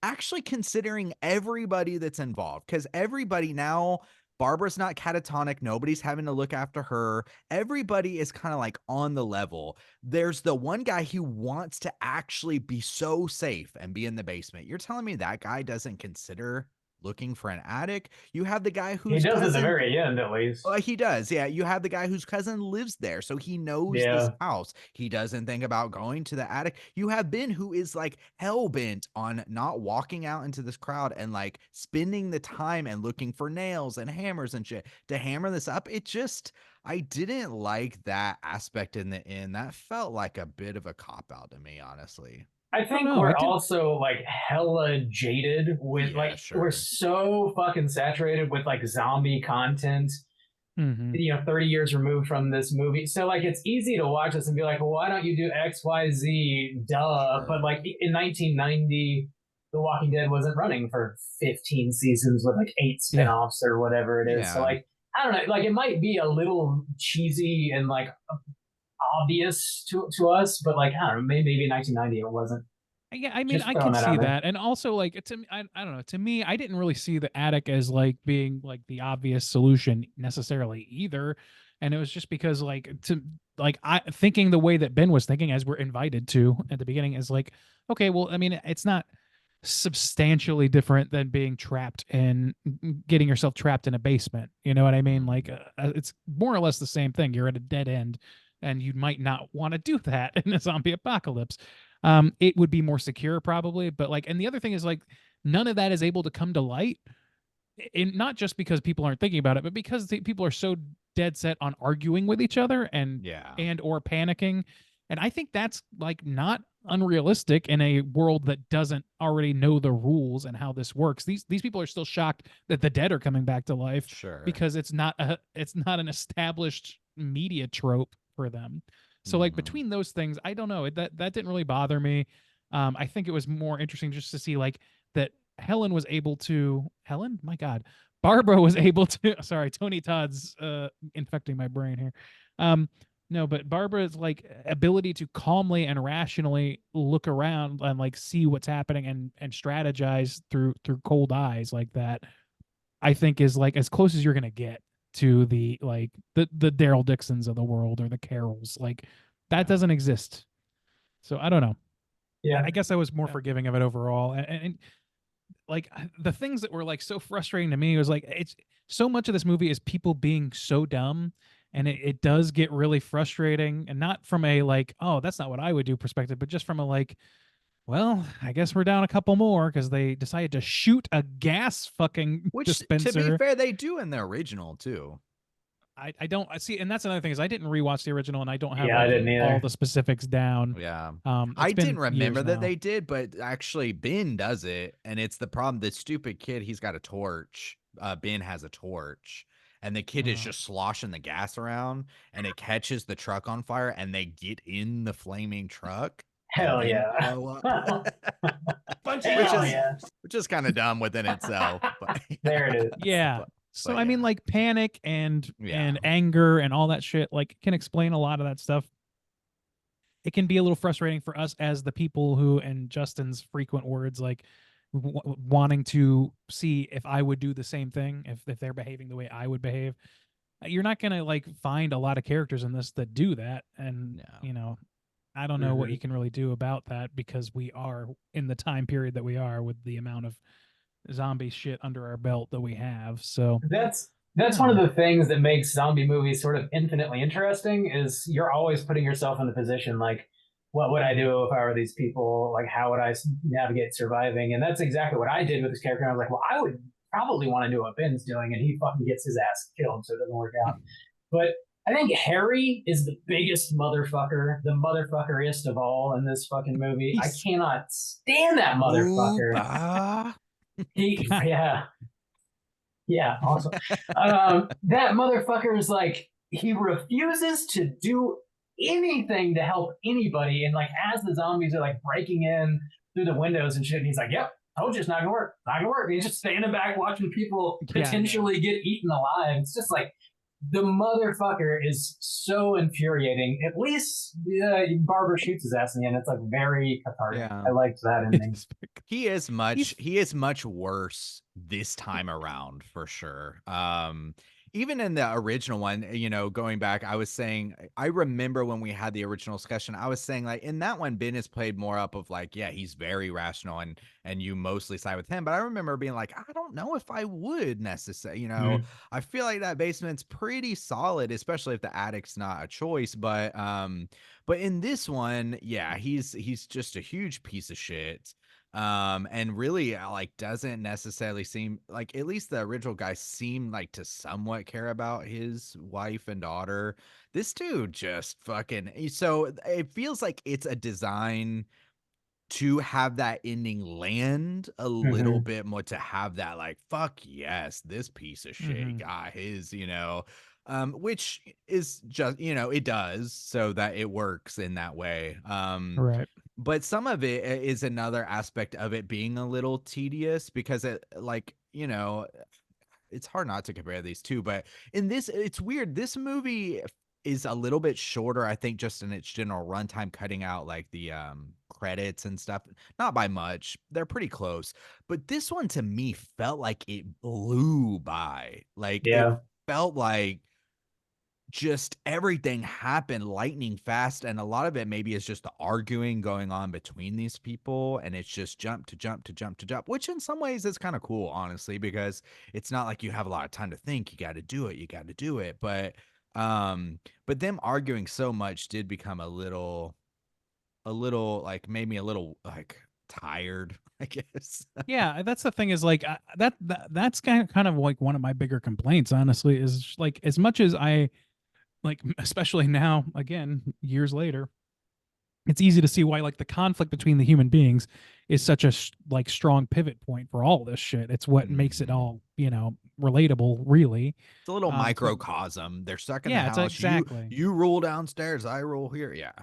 actually considering everybody that's involved, because everybody now, Barbara's not catatonic, nobody's having to look after her, everybody is kind of like on the level. There's the one guy who wants to actually be so safe and be in the basement. You're telling me that guy doesn't consider looking for an attic? You have the guy He who's does at the cousin, very end, at least. he does. Yeah. You have the guy whose cousin lives there, so he knows this Yeah. house. He doesn't think about going to the attic. You have Ben, who is like hell bent on not walking out into this crowd and like spending the time and looking for nails and hammers and shit to hammer this up. It just, I didn't like that aspect in the end. That felt like a bit of a cop out to me, honestly. I think know, we're I didn't- also like hella jaded with Yeah, like sure. we're so fucking saturated with like zombie content, Mhm. you know, 30 years removed from this movie. So like it's easy to watch this and be like, well, why don't you do XYZ? Duh. Sure. But like in 1990, The Walking Dead wasn't running for 15 seasons with like 8 Yeah. spin-offs or whatever it is. So Yeah. like I don't know, like it might be a little cheesy and like obvious to us, but like I don't know, maybe in 1990 it wasn't. Yeah, I mean, Just I throwing can that see out there. that, and also like to me, I don't know. To me, I didn't really see the attic as like being like the obvious solution necessarily either, and it was just because like I thinking the way that Ben was thinking as we're invited to at the beginning is like, okay, well, I mean, it's not substantially different than being trapped in getting yourself trapped in a basement. You know what I mean? Like it's more or less the same thing. You're at a dead end, and you might not want to do that in a zombie apocalypse. It would be more secure probably, but like, and the other thing is like, none of that is able to come to light, in not just because people aren't thinking about it, but because people are so dead set on arguing with each other and Yeah. or panicking. And I think that's like not unrealistic in a world that doesn't already know the rules and how this works. These people are still shocked that the dead are coming back to life Sure. because it's not an established media trope for them. So like Mhm. between those things, I don't know. That didn't really bother me. I think it was more interesting just to see like that Helen was able to Helen, my God, Barbara was able to. Sorry, Tony Todd's infecting my brain here. No, but Barbara's like ability to calmly and rationally look around and like see what's happening and strategize through cold eyes like that, I think is like as close as you're gonna get to the like the Daryl Dixons of the world or the Carols. Like that Yeah. doesn't exist. So I don't know. Yeah. I guess I was more forgiving of it overall. And like the things that were like so frustrating to me was like it's so much of this movie is people being so dumb, and it does get really frustrating, and not from a like, oh, that's not what I would do perspective, but just from a like, well, I guess we're down a couple more because they decided to shoot a gas fucking Which, dispenser. to be fair, they do in the original too. I don't I see, and that's another thing is I didn't rewatch the original, and I don't have Yeah, I like, didn't either. all the specifics down. Yeah. It's I been didn't remember years that now. they did, but actually Ben does it, and it's the problem. The stupid kid, he's got a torch. Ben has a torch, and the kid is Oh. just sloshing the gas around, and it catches the truck on fire, and they get in the flaming truck. Hell and then yeah. blow up. Hell yeah. Which is kind of dumb within itself. But There it is. Yeah. But- So but I mean, yeah. like panic and Yeah. anger and all that shit, like can explain a lot of that stuff. It can be a little frustrating for us as the people who, in Justin's frequent words, like wanting to see if I would do the same thing if they're behaving the way I would behave. You're not gonna like find a lot of characters in this that do that, and No. you know, I don't know what Mhm. you can really do about that because we are in the time period that we are with the amount of zombie shit under our belt that we have. So That's one of the things that makes zombie movies sort of infinitely interesting is you're always putting yourself in the position like, what would I do if I were these people? Like, how would I navigate surviving? And that's exactly what I did with this character. I was like, well, I would probably want to do what Ben's doing, and he fucking gets his ass killed, so it doesn't work out. But I think Harry is the biggest motherfucker, the motherfuckeriest of all in this fucking movie. I cannot stand that motherfucker. Ooh, bah. Yeah. Yeah, awesome. That motherfucker is like, he refuses to do anything to help anybody. And like, as the zombies are like breaking in through the windows and shit, and he's like, yep, told you it's not gonna work. Not gonna work. And he's just standing back watching people Yeah, potentially get eaten alive. It's just like, the motherfucker is so infuriating. At least Barbara shoots his ass in the end. It's like very cathartic. Yeah. I liked that ending. He is much worse this time around for sure. Even in the original one, you know, going back, I was saying, I remember when we had the original discussion, I was saying like in that one, Ben is played more up of like, yeah, he's very rational and you mostly side with him. But I remember being like, I don't know if I would necessarily, you know, I feel like that basement's pretty solid, especially if the attic's not a choice. But in this one, yeah, he's just a huge piece of shit. And really like doesn't necessarily seem like, at least the original guy seemed like to somewhat care about his wife and daughter. This dude just fucking, so it feels like it's a design to have that ending land a little bit more, to have that like, fuck yes, this piece of shit got his, you know, which is just, you know, it does so that it works in that way. right. But some of it is another aspect of it being a little tedious because it, like, you know, it's hard not to compare these two, but in this, it's weird. This movie is a little bit shorter, I think, just in its general runtime, cutting out like the credits and stuff. Not by much. They're pretty close. But this one to me felt like it blew by. Like it felt like just everything happened lightning fast, and a lot of it maybe is just the arguing going on between these people, and it's just jump to jump to jump to jump, which in some ways is kind of cool, honestly, because it's not like you have a lot of time to think. You got to do it, but them arguing so much did become a little like, made me a little like tired, I guess. Yeah, that's the thing is like that's kind of like one of my bigger complaints, honestly, is like as much as I like, especially now, again, years later, it's easy to see why like the conflict between the human beings is such a like strong pivot point for all this shit. It's what makes it Mhm. all, relatable, really. It's a little So microcosm. They're stuck in the yeah, it's house. exactly. You rule downstairs, I rule here. Yeah.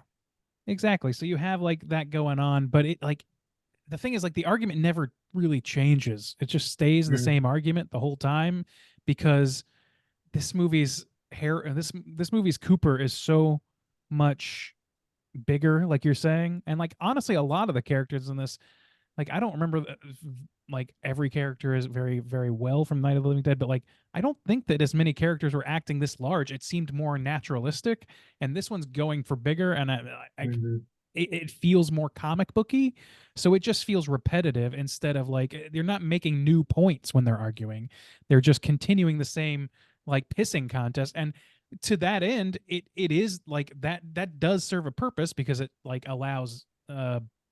Exactly. So you have like that going on, but it like the thing is like the argument never really changes. It just stays the Mhm. same argument the whole time because this movie's this movie's Cooper is so much bigger, like you're saying. And like honestly, a lot of the characters in this, like I don't remember like every character is very, very well from Night of the Living Dead, but like I don't think that as many characters were acting this large. It seemed more naturalistic, and this one's going for bigger, and Mhm. it feels more comic booky, so it just feels repetitive instead of like they're not making new points when they're arguing. They're just continuing the same like pissing contest, and to that end it is like that does serve a purpose because it like allows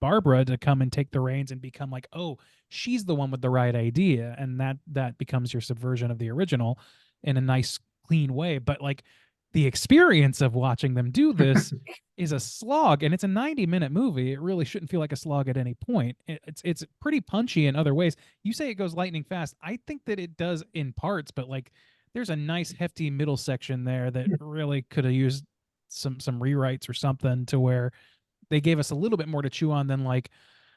Barbara to come and take the reins and become like, oh, she's the one with the right idea, and that becomes your subversion of the original in a nice clean way. But like the experience of watching them do this is a slog, and it's a 90-minute movie. It really shouldn't feel like a slog at any point. It's pretty punchy in other ways. You say it goes lightning fast. I think that it does in parts, but like there's a nice hefty middle section there that really could have used some rewrites or something to where they gave us a little bit more to chew on than like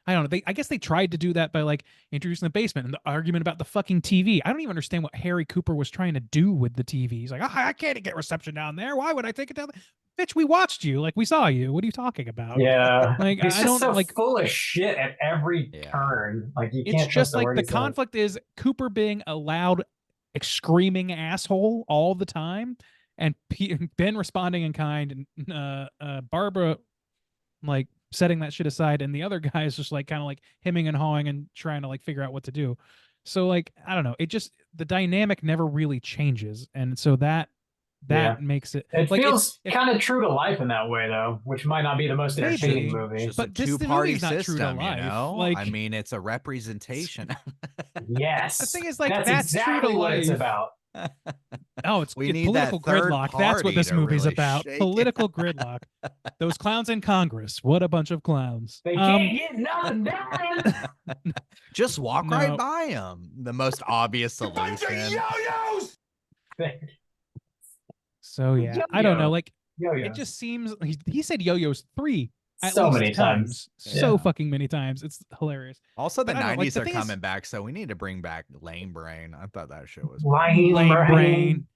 I don't know. I guess they tried to do that by like introducing the basement and the argument about the fucking TV. I don't even understand what Harry Cooper was trying to do with the TV. He's like, I can't get reception down there. Why would I take it down there? Bitch, we watched you. Like we saw you. What are you talking about? Yeah, Like he's I just don't so like. full of shit at every Yeah. turn. Like you It's can't trust just a like word the he says. conflict is Cooper being a loud, screaming asshole all the time, and Ben responding in kind, and Barbara like setting that shit aside, and the other guy is just like kind of like hemming and hawing and trying to like figure out what to do. So like I don't know, it just the dynamic never really changes, and so that Yeah. makes it It like feels it's kind of true to life in that way, though, which might not be the most entertaining maybe, movie. Just a but this the two-party movie's not true to system, life. I Like mean, it's a representation. Yes, the thing is like that's that's true to exactly what it's life. about. Oh, it's We need political that third gridlock. That's what party this to movie's really about. shake it. Political gridlock. Those clowns in Congress. What a bunch of clowns. They can't get nothing done. Just walk No. right by them. The most obvious solution. So yeah, I don't know. Yo-yo. Like Yo-yo. it just seems he said yo-yos 3 at So least many times. so Yeah. fucking many times. It's hilarious. Also, the But I don't know, like, 90s the are thing is- coming back, so we need to bring back Lame Brain. I thought that shit was Lame Lame brain. brain.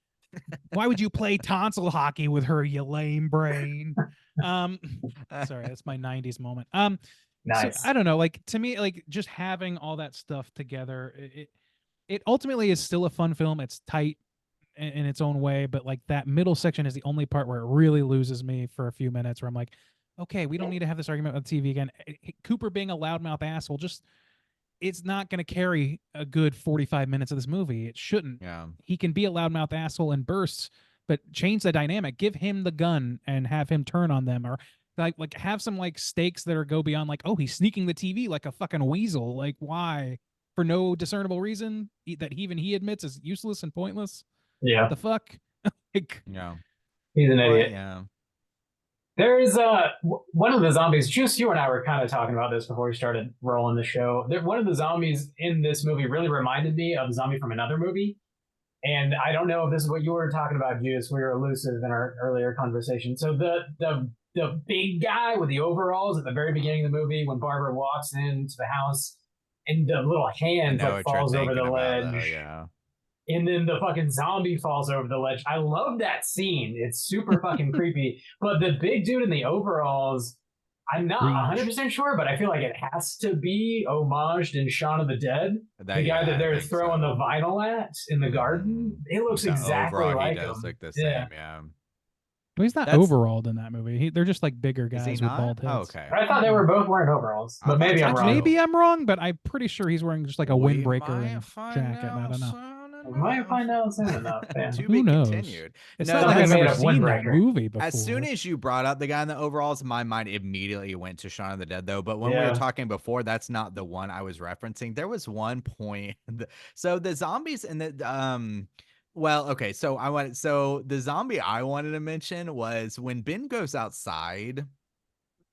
Why would you play tonsil hockey with her, you lame brain? Sorry, that's my 90s moment. Nice. So, I don't know, like to me, like just having all that stuff together, it ultimately is still a fun film. It's tight in its own way, but like that middle section is the only part where it really loses me for a few minutes where I'm like, okay, we don't need to have this argument with TV again. Cooper being a loudmouth asshole, just it's not going to carry a good 45 minutes of this movie. It shouldn't. Yeah. He can be a loudmouth asshole in bursts, but change the dynamic. Give him the gun and have him turn on them, or like have some like stakes that are go beyond like, oh, he's sneaking the TV like a fucking weasel. Like why? For no discernible reason that even he admits is useless and pointless. Yeah, The fuck? Like, Yeah. he's an But, idiot. yeah. There is one of the zombies. Juice, you and I were kind of talking about this before we started rolling the show. One of the zombies in this movie really reminded me of a zombie from another movie. And I don't know if this is what you were talking about, Juice. We were elusive in our earlier conversation. So the big guy with the overalls at the very beginning of the movie, when Barbara walks into the house, and the little I hand know like what you're falls over thinking the about, ledge. though, yeah. And then the fucking zombie falls over the ledge. I love that scene. It's super fucking creepy. But the big dude in the overalls, I'm not Reach. 100% sure, but I feel like it has to be homaged in Shaun of the Dead. The guy Yeah, that I they're think throwing so. the vinyl at in the garden. It looks The exactly overall, like he does him. look the Yeah. same, yeah. well, he's not That's- overalled in that movie. They're just like bigger Is he guys with not? bald heads. Oh, okay. I thought they were both wearing overalls, I but thought maybe I'm so, wrong. Maybe I'm wrong, but I'm pretty sure he's wearing just like a We windbreaker might and find jacket. I out don't know. soon We might enough. find out soon enough. Yeah. To Who be knows? continued. It's No, not like I've Something made ever of seen that windbreaker. movie before. As soon as you brought up the guy in the overalls, my mind immediately went to Shaun of the Dead, though. But when we Yeah. were talking before, that's not the one I was referencing. There was one point. So the zombies and the well, okay. So the zombie I wanted to mention was when Ben goes outside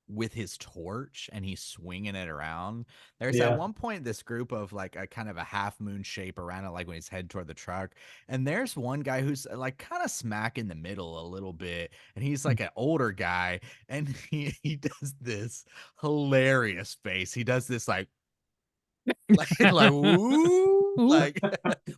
with his torch and he's swinging it around. There's Yeah. at one point this group of like a kind of a half moon shape around it, like when he's headed toward the truck. And there's one guy who's like kind of smack in the middle a little bit, and he's like an older guy, and he does this hilarious face. He does this like woo, like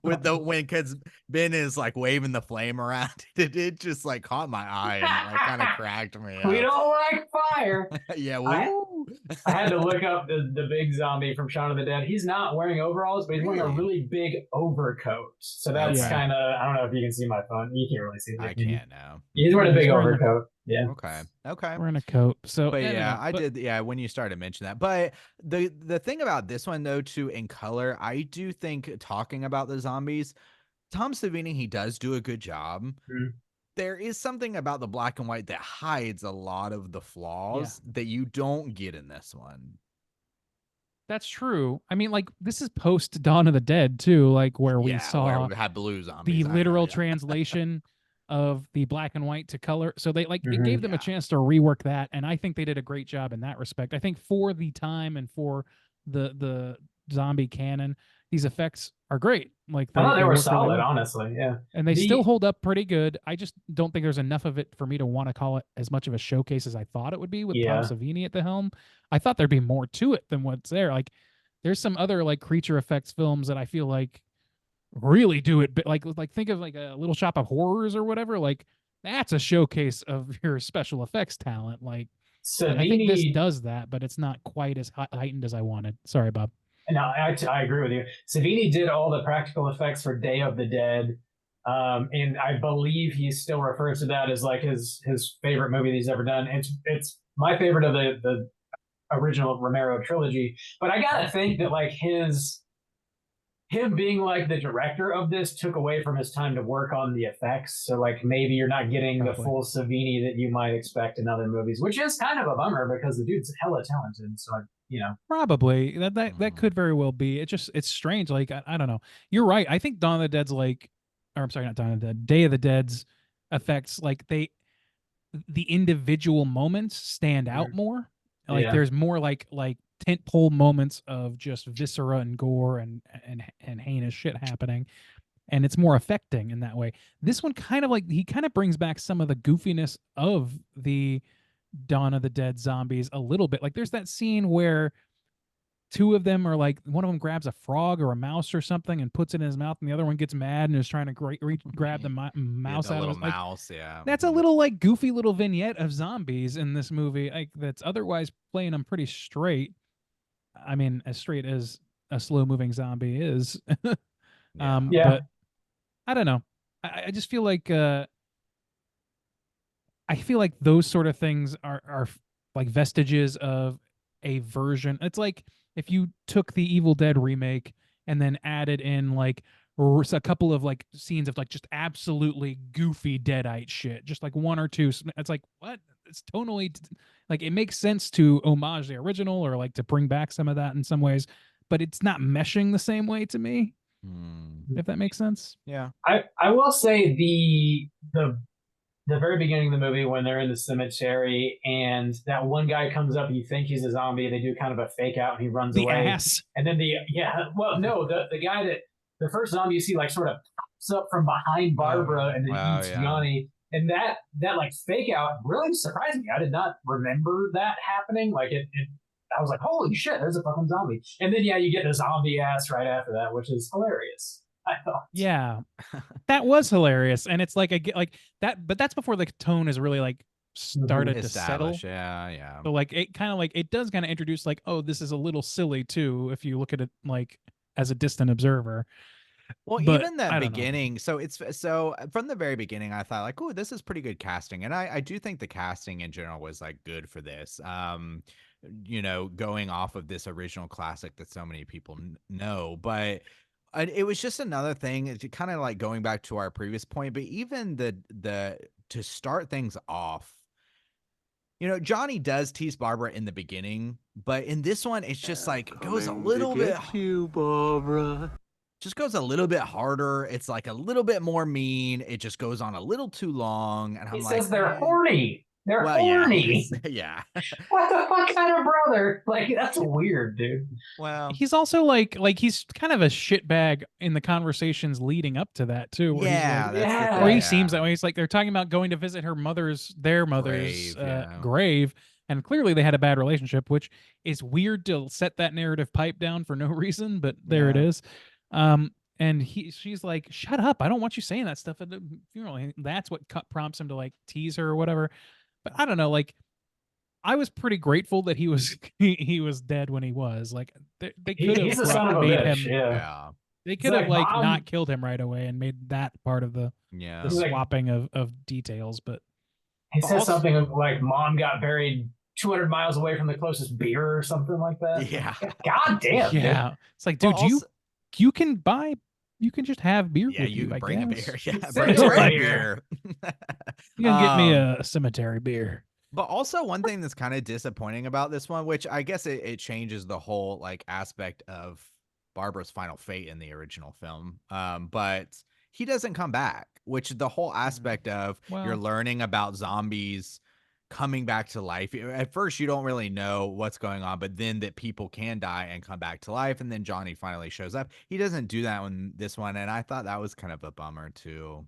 with the when because Ben is like waving the flame around. It just like caught my eye and like kind of cracked me We up. don't like fire. Yeah, I- woo. I had to look up the big zombie from Shaun of the Dead. He's not wearing overalls, but he's wearing a Really? really big overcoat. So that's Yeah. kind of, I don't know if you can see my phone. You can't really see it. I can't now. He's wearing a He's big wearing a- overcoat. Yeah. Okay. Wearing a coat. So But I don't yeah, know, I but- did. Yeah, when you started to mention that. But the thing about this one though, too, in color, I do think talking about the zombies, Tom Savini, he does do a good job. Mhm. There is something about the black and white that hides a lot of the flaws that you don't get in this one. That's true. I mean, like this is post Dawn of the Dead too, like where we Yeah, saw where we had blue zombies. the I know, literal yeah. translation of the black and white to color. So they like it Mhm. gave them Yeah. a chance to rework that, and I think they did a great job in that respect. I think for the time and for the zombie canon, these effects are great. Like I thought they were work really solid, well. honestly. Yeah. And they The- still hold up pretty good. I just don't think there's enough of it for me to want to call it as much of a showcase as I thought it would be with Yeah. Tom Savini at the helm. I thought there'd be more to it than what's there. Like there's some other like creature effects films that I feel like really do it, but like think of like a Little Shop of Horrors or whatever. Like that's a showcase of your special effects talent. Like I think this Savini, does that, but it's not quite as heightened as I wanted. Sorry, Bob. no, I agree with you. Savini did all the practical effects for Day of the Dead. And I believe he still refers to that as like his favorite movie that he's ever done. It's my favorite of the original Romero trilogy. But I gotta think that like him being like the director of this took away from his time to work on the effects. So like maybe you're not getting Probably. the full Savini that you might expect in other movies, which is kind of a bummer because the dude's hella talented. So you know, Probably that Mhm. could very well be. It's strange. Like I don't know. You're right. I think Dawn of the Dead's like, or I'm sorry, not Dawn of the Dead. Day of the Dead's effects, like the individual moments stand out more. Like Yeah. there's more like tentpole moments of just viscera and gore and heinous shit happening, and it's more affecting in that way. This one kind of like he kind of brings back some of the goofiness of the Dawn of the Dead zombies a little bit. Like there's that scene where two of them are like, one of them grabs a frog or a mouse or something and puts it in his mouth, and the other one gets mad and is trying to grab the mouse the out of little his like, mouse. Yeah, that's a Mhm. little like goofy little vignette of zombies in this movie, like that's otherwise playing them pretty straight. I mean, as straight as a slow moving zombie is. Yeah. Yeah. But I don't know. I just feel like those sort of things are like vestiges of a version. It's like if you took the Evil Dead remake and then added in like a couple of like scenes of like just absolutely goofy Deadite shit, just like one or two. It's like, what? It's totally like it makes sense to homage the original or like to bring back some of that in some ways, but it's not meshing the same way to me, Hmm. if that makes sense. Yeah. I will say the very beginning of the movie when they're in the cemetery and that one guy comes up, you think he's a zombie, they do kind of a fake out and he runs The away. ass. And then the guy that the first zombie you see like sort of pops up from behind Barbara and then Oh, eats yeah. Johnny. And that like fake out really surprised me. I did not remember that happening. Like I was like, holy shit, there's a fucking zombie. And then you get the zombie ass right after that, which is hilarious. I thought. Yeah, that was hilarious, and it's like I get like that, but that's before the tone is really like started to settle. Established. Yeah. So like it kind of like it does kind of introduce like, oh, this is a little silly too if you look at it like as a distant observer. Well, But even I that don't know. beginning. So from the very beginning, I thought like, oh, this is pretty good casting, and I do think the casting in general was like good for this. Going off of this original classic that so many people know, but it was just another thing, kind of like going back to our previous point. But even the to start things off, Johnny does tease Barbara in the beginning, but in this one, it's just like it goes a little bit. Just goes a little bit harder. It's like a little bit more mean. It just goes on a little too long, and I'm He like, says they're horny. They're Well, yeah, horny. yeah. What the fuck kind of brother? Like, that's weird, dude. Well, He's also like he's kind of a shitbag in the conversations leading up to that too, where he's yeah, like, that's the Yeah. thing. or he yeah. seems that way. He's like they're talking about going to visit their mother's Grave, yeah. grave, and clearly they had a bad relationship, which is weird to set that narrative pipe down for no reason, but there it Yeah. is. And she's like, "Shut up! I don't want you saying that stuff at the funeral." And that's what prompts him to like tease her or whatever. But I don't know, like. I was pretty grateful that he was he was dead when he was. Like they could have He's a son of a made bitch. him. Yeah. Yeah. They It's could have like, like Mom- not killed him right away and made that part of the Yeah. He's like- swapping of details. But He But says also- something like, "Mom got buried 200 miles away from the closest beer," or something like that. Yeah. God damn. dude. yeah, it's like, But dude, also- you can just have beer Yeah, with you you. can I bring a guess. beer. Yeah, Say bring it a right beer. You can get me Um, a cemetery beer. But also one thing that's kind of disappointing about this one, which I guess it changes the whole like aspect of Barbara's final fate in the original film. But he doesn't come back, which the whole aspect of you're Well- learning about zombies coming back to life. At first you don't really know what's going on, but then that people can die and come back to life, and then Johnny finally shows up. He doesn't do that in this one, and I thought that was kind of a bummer too.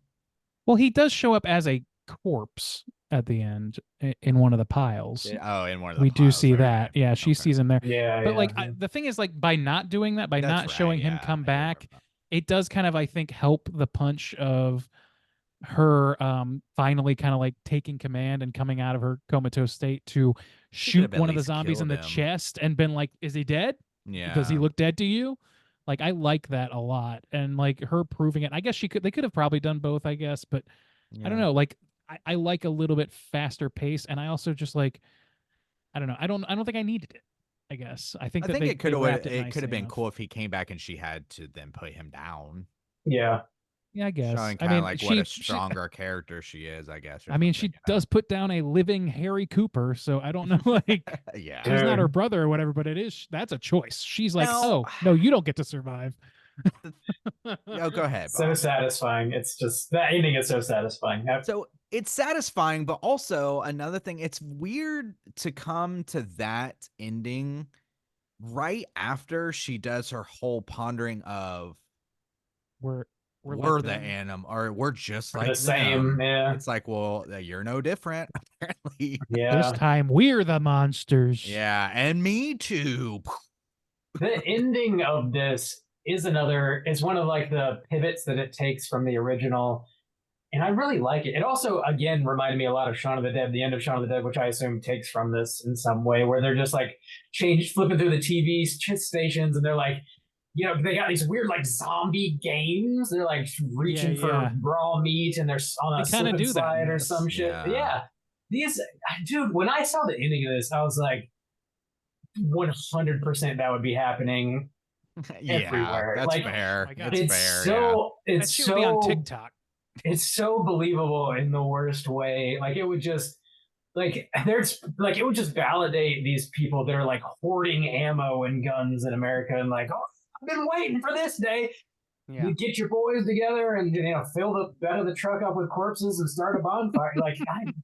Well, he does show up as a corpse at the end in one of the piles. Oh, in one of the We do piles, see okay, that. Yeah, she okay. sees him there. Yeah. But yeah, like yeah. the thing is, like by not doing that, by That's not right, showing him yeah, come I do back, remember that. it does kind of I think help the punch of her finally kind of like taking command and coming out of her comatose state to shoot at one of the least zombies in the killed him. chest and been like, "Is he dead? Yeah. Does he look dead to you?" Like I like that a lot, and like her proving it. I guess they could have probably done both. I guess, but I don't Yeah. know. Like I like a little bit faster pace, and I also just like I don't know. I don't think I needed it. I guess I think I that think they it could have wrapped it could nicely have been enough. cool if he came back and she had to then put him down, Yeah. Yeah, I guess. showing I kind of mean, like she, what a she- stronger character she is, I guess. or I mean, she something, you know? does put down a living Harry Cooper, so I don't know. Like, Yeah. he's not her Dude. brother or whatever, but that's a choice. She's like, Now- oh no, you don't get to survive. Oh, go ahead. So Bob. satisfying. It's just that ending is so satisfying. So it's satisfying, but also another thing, it's weird to come to that ending right after she does her whole pondering of We're we're like the them. animal, or we're just We're like the same, them. yeah. It's like, well, you're no different, apparently. This Yeah. time we're the monsters. Yeah, and me too. The ending of this is one of like the pivots that it takes from the original. And I really like it. It also, again, reminded me a lot of Shaun of the Dead, the end of Shaun of the Dead, which I assume takes from this in some way, where they're just like flipping through the TV stations, and they're like, you know, they got these weird like zombie games. They're like reaching for yeah. raw meat, and they're on a They kinda slip and do that in slide or this. some shit. Yeah. Yeah. These, dude, when I saw the ending of this, I was like, 100% that would be happening. Yeah, Everywhere. that's Like, fair. my God. That's It's fair. so, That it's shit so would be on TikTok. it's so believable in the worst way. Like it would just like it would just validate these people that are like hoarding ammo and guns in America and like, oh, I've been waiting for this day. Yeah. You get your boys together and fill the bed of the truck up with corpses and start a bonfire. Like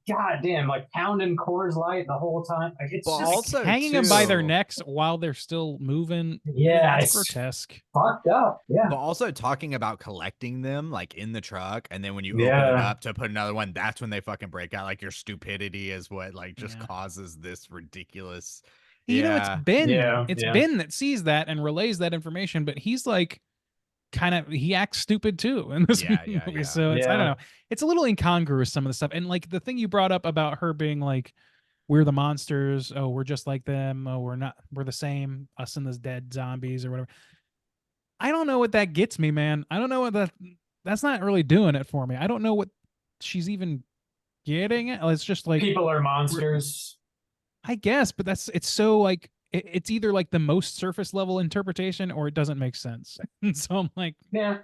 god damn, like pounding Coors Light the whole time. Like it's But just also Hanging them by their too- necks while they're still moving. yeah, That's it's grotesque. fucked up. Yeah. But also talking about collecting them like in the truck, and then when you open it Yeah. up to put another one, that's when they fucking break out. Like your stupidity is what like just Yeah. causes this ridiculous. You know, Yeah. it's Ben. Yeah, It's yeah. Ben that sees that and relays that information, but he's like he acts stupid too in this Yeah, movie. yeah, yeah. So it's I don't Yeah. know. It's a little incongruous, some of the stuff. And like the thing you brought up about her being like, we're the monsters, oh, we're just like them, oh, we're the same, us and those dead zombies or whatever. I don't know what that gets me, man. I don't know what that's not really doing it for me. I don't know what she's even getting at. It's just like People are monsters. I guess, but it's so like it's either like the most surface level interpretation or it doesn't make sense. And so I'm like, Yeah.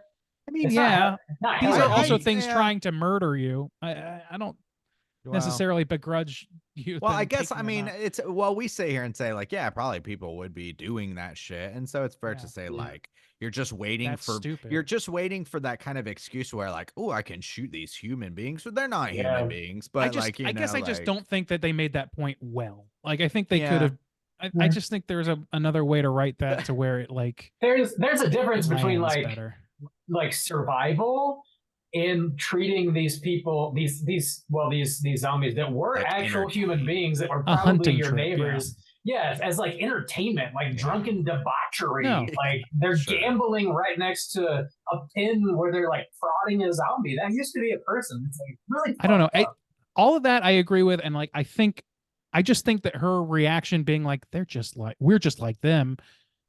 I mean, It's yeah, not these hell are also yeah. things yeah. trying to murder you. I don't Well, necessarily begrudge you. Well, them I guess taking I them mean out. it's we sit here and say like, yeah, probably people would be doing that shit, and so it's fair to Yeah. say Yeah. like you're just waiting That's for stupid. you're just waiting for that kind of excuse where like, oh, I can shoot these human beings, but they're not Yeah. human beings, but I guess I just like, don't think that they made that point well. Like I think they could yeah, have. I Yeah. just think there's another way to write that to where it like There's a difference between lands like better. survival in treating these people these zombies that were Like actual human entertain- beings that were A probably hunting your trip, yeah. neighbors. Yeah, as like entertainment, like Yeah. drunken debauchery. No. Like they're Sure. gambling right next to a pin where they're like frauding a zombie. That used to be a person. It's like really I don't know. fucked up. All of that I agree with, and like I just think that her reaction being like we're just like them.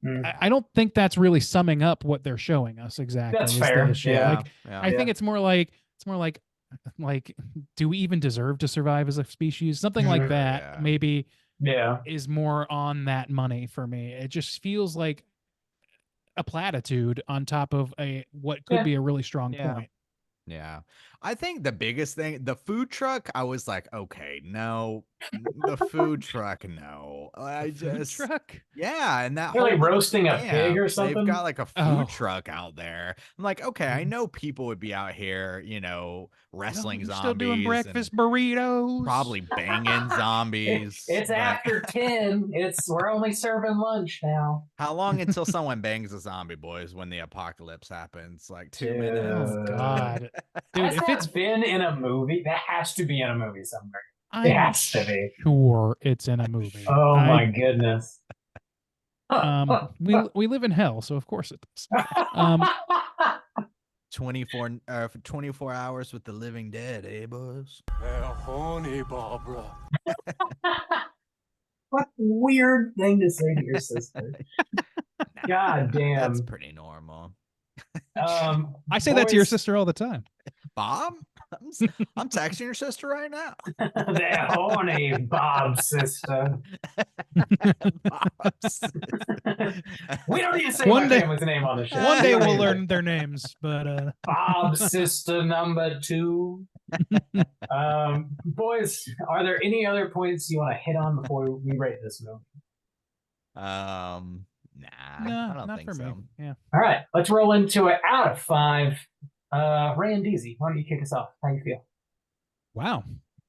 Mm. I don't think that's really summing up what they're showing us exactly. That's is the fair, issue. yeah. Like I think it's more like do we even deserve to survive as a species? Something like Mhm. that Yeah. maybe Yeah. is more on that money for me. It just feels like a platitude on top of what could Yeah. be a really strong Yeah. point. Yeah. I think the biggest thing, the food truck, I was like, okay, no, the food truck, no. I Food just, truck. yeah, and that They're like whole little roasting a pig or camp, something. they've got like a food Oh. truck out there. I'm like, okay, I Mhm. know people would be out here, wrestling You're zombies, still doing and breakfast burritos. probably banging zombies. It's but after 10. We're only serving lunch now. how long until someone bangs a zombie, boys? When the apocalypse happens, like 2 minutes. Oh God, dude! Has If that it's, been in a movie? That has to be in a movie somewhere. I'm has to be. sure it's in a movie. Oh my goodness. We live in hell, so of course it does. Um, 24 hours with the living dead, eh, boys? Honey, Barbara. What weird thing to say to your sister. God damn. That's pretty normal. I say that to your boys, sister all the time. Bob, I'm texting your sister right now. The horny Bob sister. Bob's- We don't need to say One my day- family's name on the show. One day We don't we'll need to. learn their names, but Bob sister number 2. Boys, are there any other points you want to hit on before we rate this movie? Nah, no, I don't not think for so. me. Yeah. All right, let's roll into it out of 5. Randeezy, why don't you kick us off? How you feel? Wow,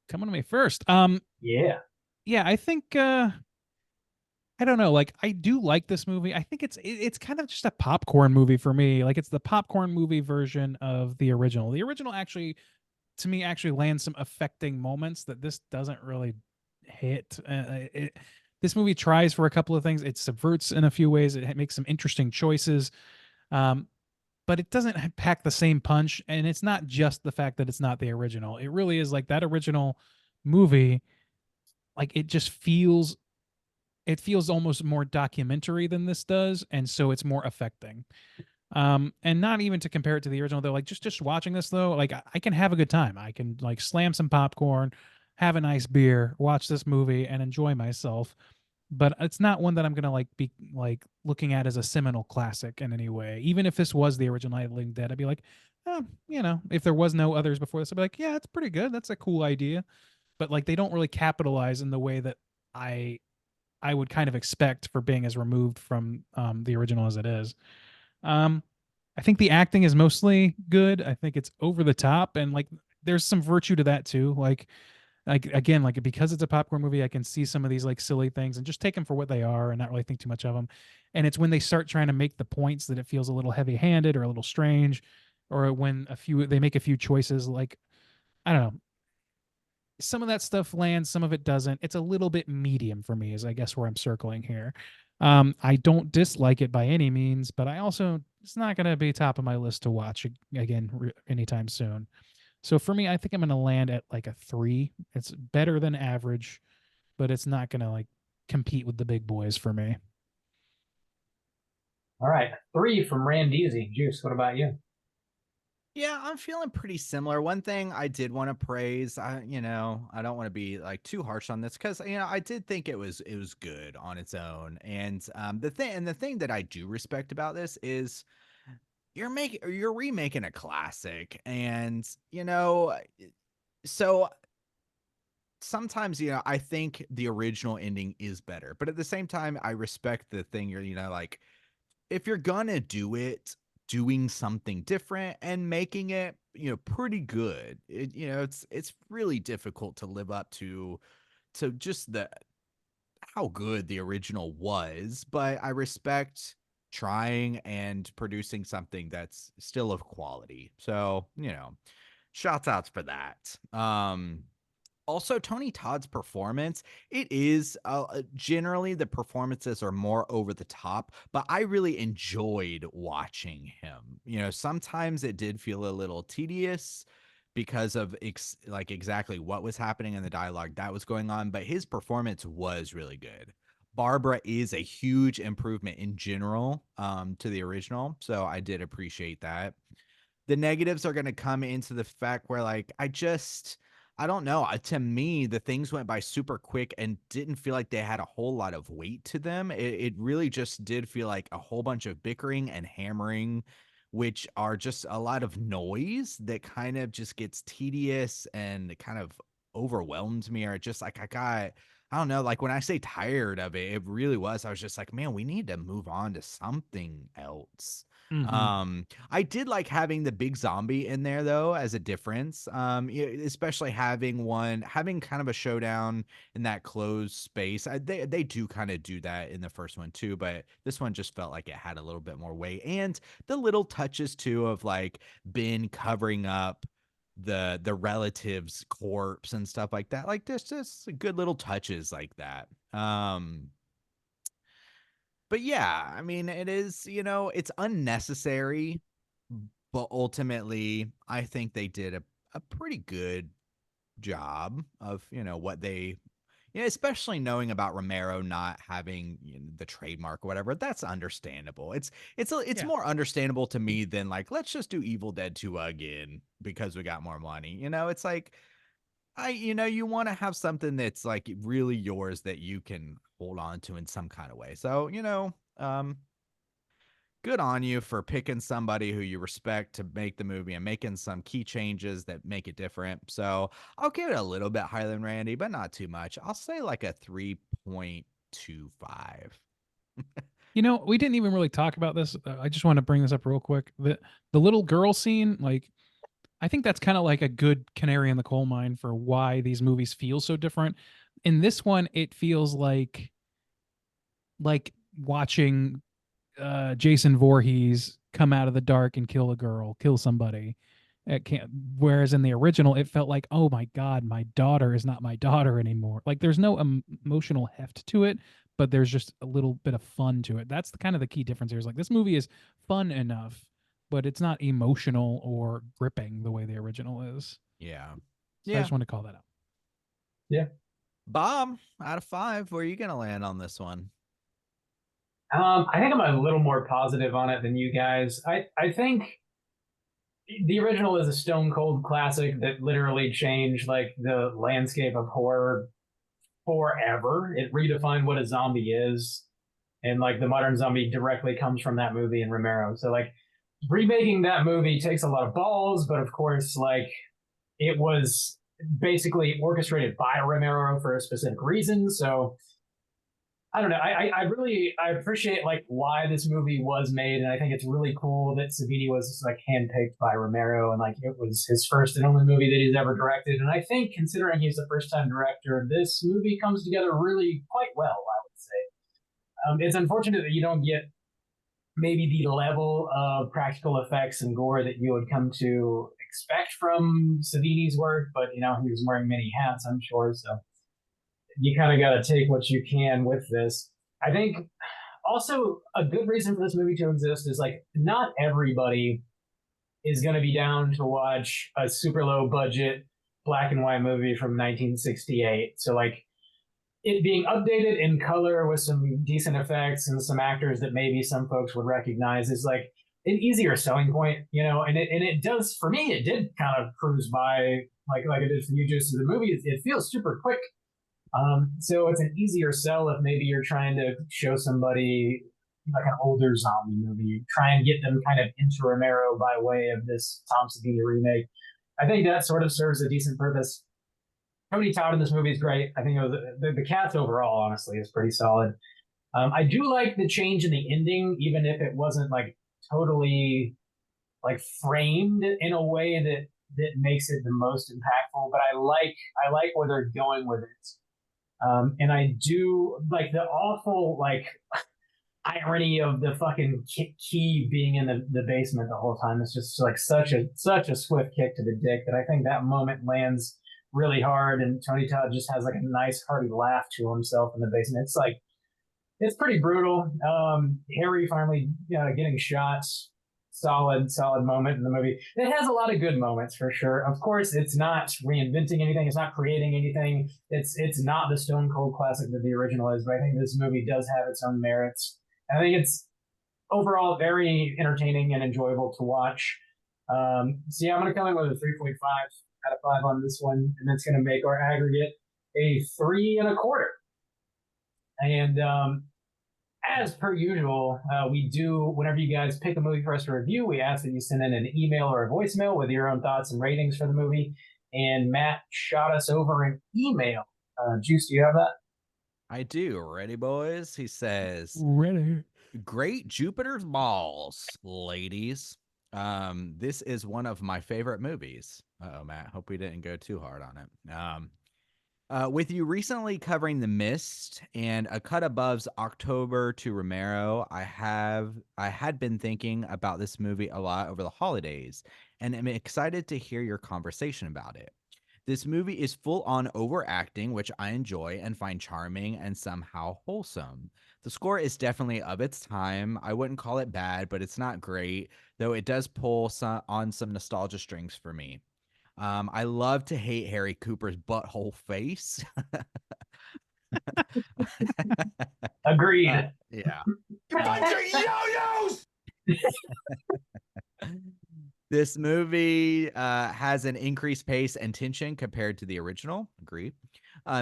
coming to me first. Yeah. Yeah, I think I don't know, like I do like this movie. I think it's kind of just a popcorn movie for me. Like it's the popcorn movie version of the original. The original actually to me actually lands some affecting moments that this doesn't really hit. This movie tries for a couple of things. It subverts in a few ways. It makes some interesting choices. But it doesn't pack the same punch, and it's not just the fact that it's not the original. It really is like that original movie, like it feels almost more documentary than this does, and so it's more affecting. And not even to compare it to the original though, like just watching this though, like I can have a good time. I can like slam some popcorn, have a nice beer, watch this movie, and enjoy myself. But it's not one that I'm gonna like be like looking at as a seminal classic in any way. Even if this was the original Night of the Living Dead, I'd be like, oh, if there was no others before this, I'd be like, yeah, it's pretty good. That's a cool idea. But like they don't really capitalize in the way that I would kind of expect for being as removed from the original as it is. I think the acting is mostly good. I think it's over the top, and like there's some virtue to that too. Like again, like because it's a popcorn movie, I can see some of these like silly things and just take them for what they are and not really think too much of them. And it's when they start trying to make the points that it feels a little heavy-handed or a little strange, or when they make a few choices like I don't know. Some of that stuff lands, some of it doesn't. It's a little bit medium for me, is I guess where I'm circling here. I don't dislike it by any means, but I also it's not going to be top of my list to watch again anytime soon. So for me, I think I'm going to land at like a 3. It's better than average, but it's not going to like compete with the big boys for me. All right, 3 from Randeezy. Juice, what about you? Yeah, I'm feeling pretty similar. One thing I did want to praise, I don't want to be like too harsh on this because I did think it was good on its own. And the thing that I do respect about this is you're remaking a classic, and so sometimes, you know, I think the original ending is better, but at the same time, I respect the thing. You're, you know, like, if you're gonna do it, doing something different and making it, you know, pretty good. You know, it's really difficult to live up to just the how good the original was, but I respect trying and producing something that's still of quality. So, you know, shouts outs for that. Also, Tony Todd's performance, it is generally the performances are more over the top, but I really enjoyed watching him. You know, sometimes it did feel a little tedious because of like exactly what was happening in the dialogue that was going on, but his performance was really good. Barbara is a huge improvement in general to the original, so I did appreciate that. The negatives are going to come into the fact where, like, I don't know. To me, the things went by super quick and didn't feel like they had a whole lot of weight to them. It really just did feel like a whole bunch of bickering and hammering, which are just a lot of noise that kind of just gets tedious and it kind of overwhelmed me. Or just like, I don't know, like when I say tired of it, it really was. I was just like, man, we need to move on to something else. I did like having the big zombie in there though as a difference. Especially having kind of a showdown in that closed space. They do kind of do that in the first one too, but this one just felt like it had a little bit more weight, and the little touches too of like Ben covering up the relative's corpse and stuff like that. Like there's just good little touches like that. But yeah, I mean, it is, you know, it's unnecessary, but ultimately, I think they did a pretty good job of, you know, what they, you know, especially knowing about Romero not having, you know, the trademark or whatever. That's understandable. It's Yeah. more understandable to me than like, let's just do Evil Dead 2 again because we got more money. You know, it's like, you know, you want to have something that's like really yours that you can hold on to in some kind of way. So, you know, good on you for picking somebody who you respect to make the movie and making some key changes that make it different. So I'll give it a little bit higher than Randy, but not too much. I'll say like a 3.25. You know, we didn't even really talk about this. I just want to bring this up real quick. The little girl scene, like I think that's kind of like a good canary in the coal mine for why these movies feel so different. In this one, it feels like watching Jason Voorhees come out of the dark and kill a girl, kill somebody. It can't. Whereas in the original, it felt like, oh my god, my daughter is not my daughter anymore. Like there's no emotional heft to it, but there's just a little bit of fun to it. That's the kind of the key difference here. Is like this movie is fun enough, but it's not emotional or gripping the way the original is. Yeah. So I Yeah. just want to call that out. Bob, out of 5, where are you going to land on this one? I think I'm a little more positive on it than you guys. I think the original is a stone cold classic that literally changed like the landscape of horror forever. It redefined what a zombie is, and like the modern zombie directly comes from that movie and Romero. So like remaking that movie takes a lot of balls, but of course, like it was basically orchestrated by Romero for a specific reason. So I don't know. I appreciate like why this movie was made, and I think it's really cool that Savini was like handpicked by Romero, and like it was his first and only movie that he's ever directed. And I think considering he's a first time director, this movie comes together really quite well. I would say it's unfortunate that you don't get maybe the level of practical effects and gore that you would come to expect from Savini's work, but you know he was wearing many hats, I'm sure. So you kind of got to take what you can with this. I think also a good reason for this movie to exist is like not everybody is going to be down to watch a super low budget black and white movie from 1968. So like it being updated in color with some decent effects and some actors that maybe some folks would recognize is like an easier selling point, you know. And it does for me. It did kind of cruise by like it did for you, just the movie. It feels super quick. So it's an easier sell if maybe you're trying to show somebody like an older zombie movie, try and get them kind of into Romero by way of this Tom Savini remake. I think that sort of serves a decent purpose. Tony Todd in this movie is great. I think it was, the cast overall, honestly, is pretty solid. I do like the change in the ending, even if it wasn't like totally like framed in a way that makes it the most impactful. But I like where they're going with it. And I do like the awful like irony of the fucking key being in the basement the whole time. It's just like such a swift kick to the dick that I think that moment lands really hard, and Tony Todd just has like a nice hearty laugh to himself in the basement. It's like it's pretty brutal. Harry finally getting shot. Solid moment in the movie. It has a lot of good moments for sure. Of course, it's not reinventing anything. It's not creating anything. It's not the Stone Cold classic that the original is. But I think this movie does have its own merits. I think it's overall very entertaining and enjoyable to watch. So yeah, I'm gonna come in with a 3.5 out of 5 on this one, and that's gonna make our aggregate a 3.25. And as per usual, we do, whenever you guys pick a movie for us to review, we ask that you send in an email or a voicemail with your own thoughts and ratings for the movie. And Matt shot us over an email. Juice, do you have that? I do. Ready, boys? He says, Ready. "Great Jupiter's balls, ladies. This is one of my favorite movies." Uh-oh, Matt. Hope we didn't go too hard on it. With you recently covering The Mist and a cut above's October to Romero, I had been thinking about this movie a lot over the holidays, and am excited to hear your conversation about it. This movie is full on overacting, which I enjoy and find charming and somehow wholesome. The score is definitely of its time. I wouldn't call it bad, but it's not great, though it does pull on some nostalgia strings for me. I love to hate Harry Cooper's butthole face. Agreed. Yeah. Bunch of yo-yos! This movie has an increased pace and tension compared to the original. Agree.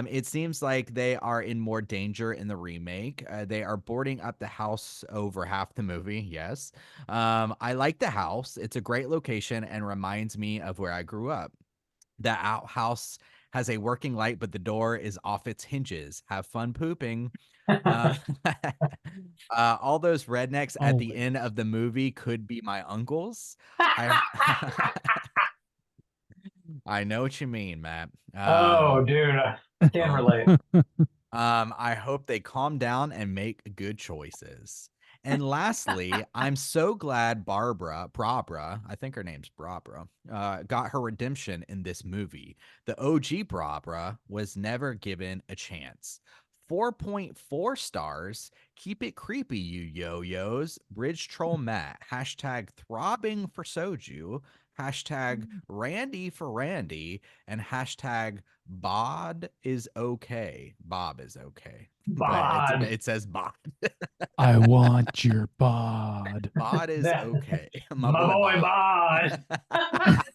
It seems like they are in more danger in the remake. They are boarding up the house over half the movie. Yes. I like the house. It's a great location and reminds me of where I grew up. The outhouse has a working light, but the door is off its hinges. Have fun pooping. All those rednecks at the end of the movie could be my uncles. I I know what you mean, Matt. Oh, dude, I can't relate. I hope they calm down and make good choices. And lastly, I'm so glad Barbara, I think her name's Barbara, got her redemption in this movie. The OG Barbara was never given a chance. 4.4 stars. Keep it creepy, you yo-yos. Bridge Troll Matt. Hashtag throbbing for soju. Hashtag Randy for Randy. And hashtag Bod is okay. Bob is okay. Bod. But it says Bod. I want your bod. Bod is That- okay. My boy Bod.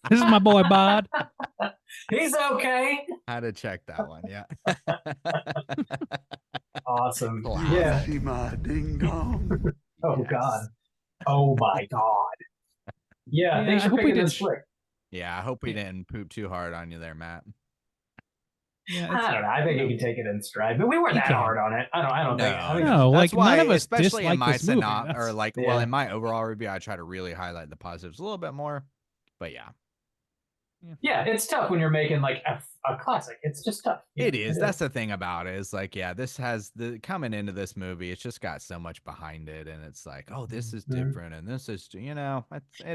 This is my boy Bod. He's okay. Had to check that one. Yeah. Awesome. Classic. Yeah. See my ding dong. Oh Yes. God. Oh my God. Yeah. Yeah, Thanks I for hope we picking this didn't flick. Yeah. I hope we didn't poop too hard on you there, Matt. Yeah, I don't know. I think you can take it in stride, but we weren't You that can. hard on it. I don't think. I think No, That's like why, none of us especially in dislike my this movie. or That's- like, well, Yeah. in my overall review, I try to really highlight the positives a little bit more. But yeah, yeah, it's tough when you're making like a classic. It's just tough. it is. That's the thing about it is like, yeah, this has the coming into this movie. It's just got so much behind it, and it's like, oh, this is Mhm. different, and this is, It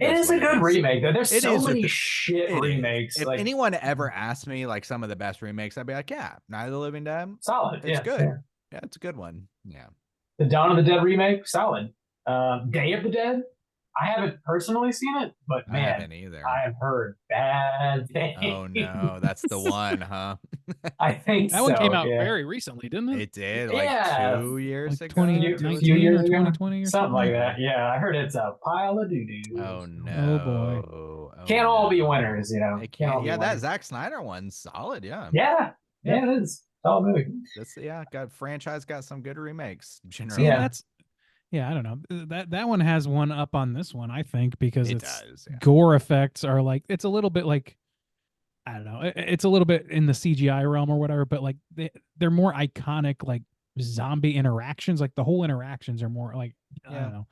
is a what good is. remake though. There's It so is a many good- shit It is. remakes. If Like anyone ever asked me like some of the best remakes, I'd be like, yeah, Night of the Living Dead. solid. It's Yeah, good. yeah. Yeah, it's a good one. Yeah. The Dawn of the Dead remake, solid. Day of the Dead. I haven't personally seen it, but I man, haven't either. I have heard bad things. Oh no, that's the one, huh? I think That one came so, out yeah. very recently, didn't it? It did like Yeah, 2 years Like ago. 2019 few years or ago? 2020 or something like something. that. Yeah, I heard it's a pile of doo doo. Oh no! boy. Oh, Can't all be no. winners, you know. It Can't all can't. be Yeah, that winners. Zack Snyder one's solid. Yeah. Yeah, Yeah. it is. Solid movie. This got franchise got some good remakes. Generally, See, Yeah. that's I don't know. That one has one up on this one, I think, because it it's does. Yeah. gore effects are like it's a little bit like I don't know. It's a little bit in the CGI realm or whatever, but like they're more iconic, like zombie interactions. Like the whole interactions are more like I Yeah. don't know.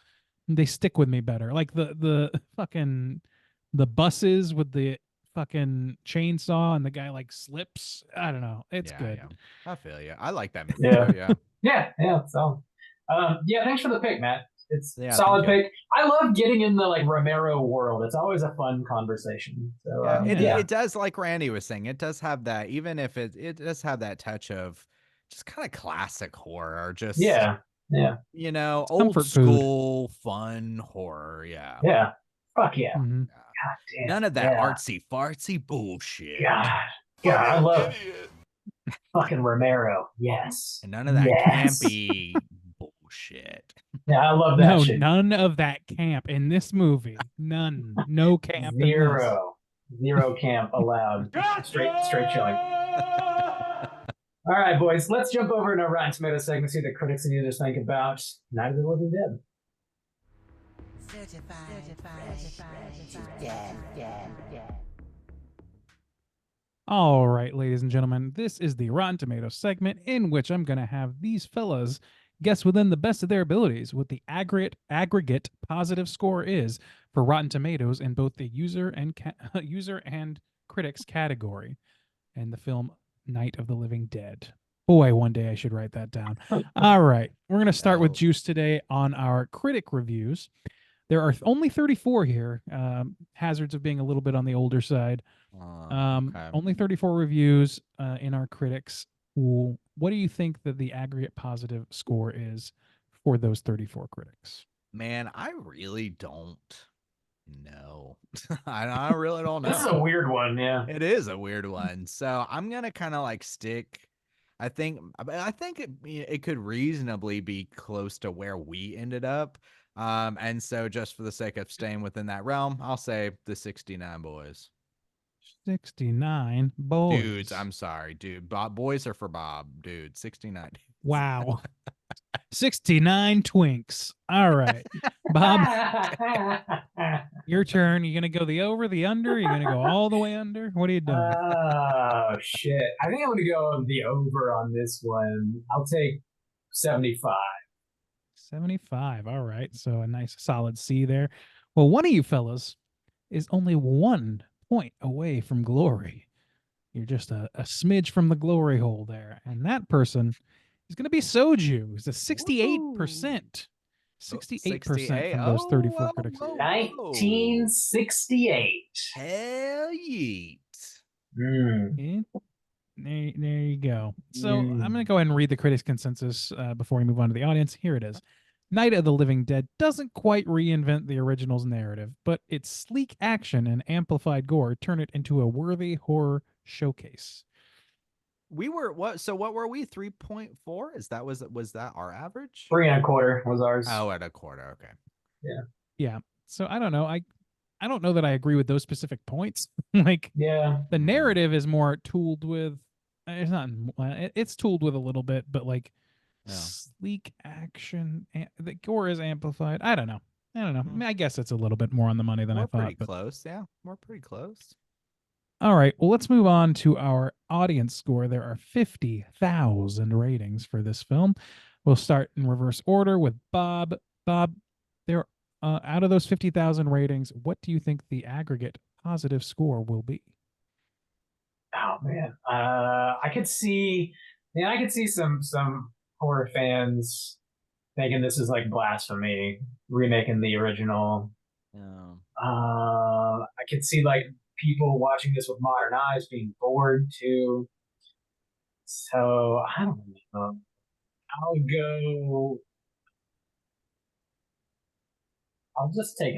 They stick with me better. Like the fucking the buses with the fucking chainsaw and the guy like slips. I don't know. It's Yeah, good. yeah. I feel you. I like that movie Yeah. too. Yeah. Yeah. So, yeah. Thanks for the pick, Matt. It's Yeah, solid thank you. pick. I love getting in the like Romero world. It's always a fun conversation. So, Yeah, Yeah. it does, like Randy was saying, it does have that, even if it does have that touch of just kind of classic horror, just yeah. you know, It's old comfort food. school fun horror. Yeah. Yeah. Fuck yeah. Mhm. God damn. None of that yeah. artsy fartsy bullshit. God, I love fucking Romero. Yes. And none of that Yes. campy bullshit. Yeah, I love that No, shit. none of that camp in this movie. None. No camp in this. Zero camp allowed. Straight chilling. All right, boys, let's jump over into Rotten Tomatoes segment, see what the critics and users think about Night of the Living Dead. Certified fresh to death. All right, ladies and gentlemen, this is the Rotten Tomatoes segment in which I'm going to have these fellas guess within the best of their abilities what the aggregate positive score is for Rotten Tomatoes in both the user and critics category and the film Night of the Living Dead. Boy, one day I should write that down. All right, we're going to start with No. Juice today on our critic reviews. There are only 34 here, hazards of being a little bit on the older side. Okay. Only 34 reviews in our critics pool. What do you think that the aggregate positive score is for those 34 critics? Man, I really don't know. I really don't know. This is a weird one, yeah. It is a weird one. So I'm gonna kind of like stick. I think it could reasonably be close to where we ended up. And so just for the sake of staying within that realm, I'll say the 69 boys. 69 boys. Dudes, I'm sorry, dude. Boys are for Bob, dude. 69. Wow. 69 twinks. All right. Bob, your turn. You gonna go the over, the under? You gonna go all the way under? What are you doing? Oh shit! I think I'm gonna go the over on this one. I'll take 75. 75. All right. So a nice solid C there. Well, one of you fellas is only 1 point away from glory. You're just a smidge from the glory hole there. And that person is going to be Soju. It's a 68%. 68% from those 34 critics. 1968. Hell yeet. Mm. There you go. So I'm Mm. going to go ahead and read the critics' consensus before we move on to the audience. Here it is. Night of the Living Dead doesn't quite reinvent the original's narrative, but its sleek action and amplified gore turn it into a worthy horror showcase. We were what? So what were we? 3.4? Was that our average? 3 1/4 was ours. Oh, at a quarter. Okay. Yeah. So I don't know. I don't know that I agree with those specific points. Like Yeah. the narrative is more tooled with it's not it's tooled with a little bit, but like Yeah. sleek action the gore is amplified. I don't know. I Hmm. mean, I guess it's a little bit more on the money than We're I thought. pretty But close. Yeah, we're pretty close. all right, well, let's move on to our audience score. There are 50,000 ratings for this film. We'll start in reverse order with Bob. Bob, there out of those 50,000 ratings, what do you think the aggregate positive score will be? Oh man. I could see some horror fans thinking this is like blasphemy, remaking the original. Yeah. I could see like people watching this with modern eyes being bored too. So I don't know. I'll just take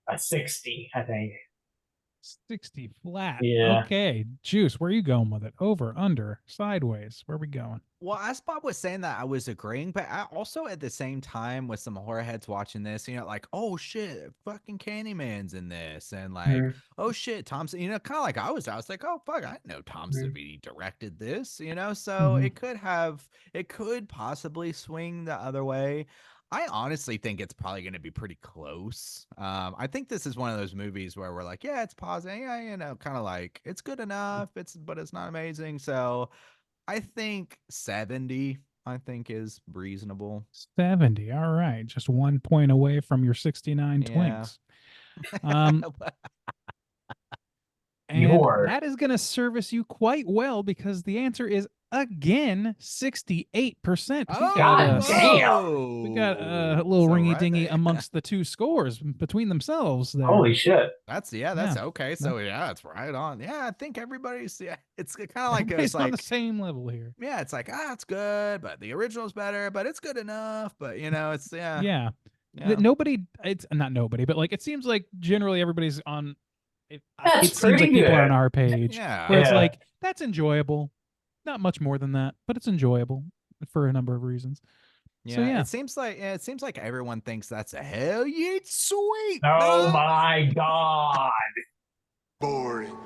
a 60, I think. 60 flat. Yeah. Okay, Juice, where are you going with it? Over, under, sideways? Where are we going? Well, as Bob was saying that, I was agreeing, but I also at the same time with some horror heads watching this, like, oh shit, fucking Candyman's in this, and like, Mhm. oh shit, Tom, kind of like I was like, oh fuck, I didn't know Tom Mhm. Savini directed this, so Mhm. it could possibly swing the other way. I honestly think it's probably going to be pretty close. I think this is one of those movies where we're like, yeah, it's positive, yeah, kind of like it's good enough. But it's not amazing. So I think 70. I think is reasonable. 70. All right, just 1 point away from your 69 Yeah. twinks. And Your- that is going to service you quite well because the answer is again 68%. God damn. We got a little ringy dingy amongst the two scores between themselves there. Holy shit. That's Yeah. okay. So yeah, it's right on. Yeah, I think everybody's it's kind of like Everybody's it's on like the same level here. yeah, it's like it's good, but the original's better, but it's good enough. But it's Yeah. yeah. That nobody, it's not nobody, but like it seems like generally everybody's on. It That's seems like pretty people are on good. our page Yeah. where it's Yeah. like that's enjoyable. Not much more than that, but it's enjoyable for a number of reasons. Yeah, So yeah, it seems like everyone thinks that's a hell yeah, it's sweet. Oh No. my god. Boring.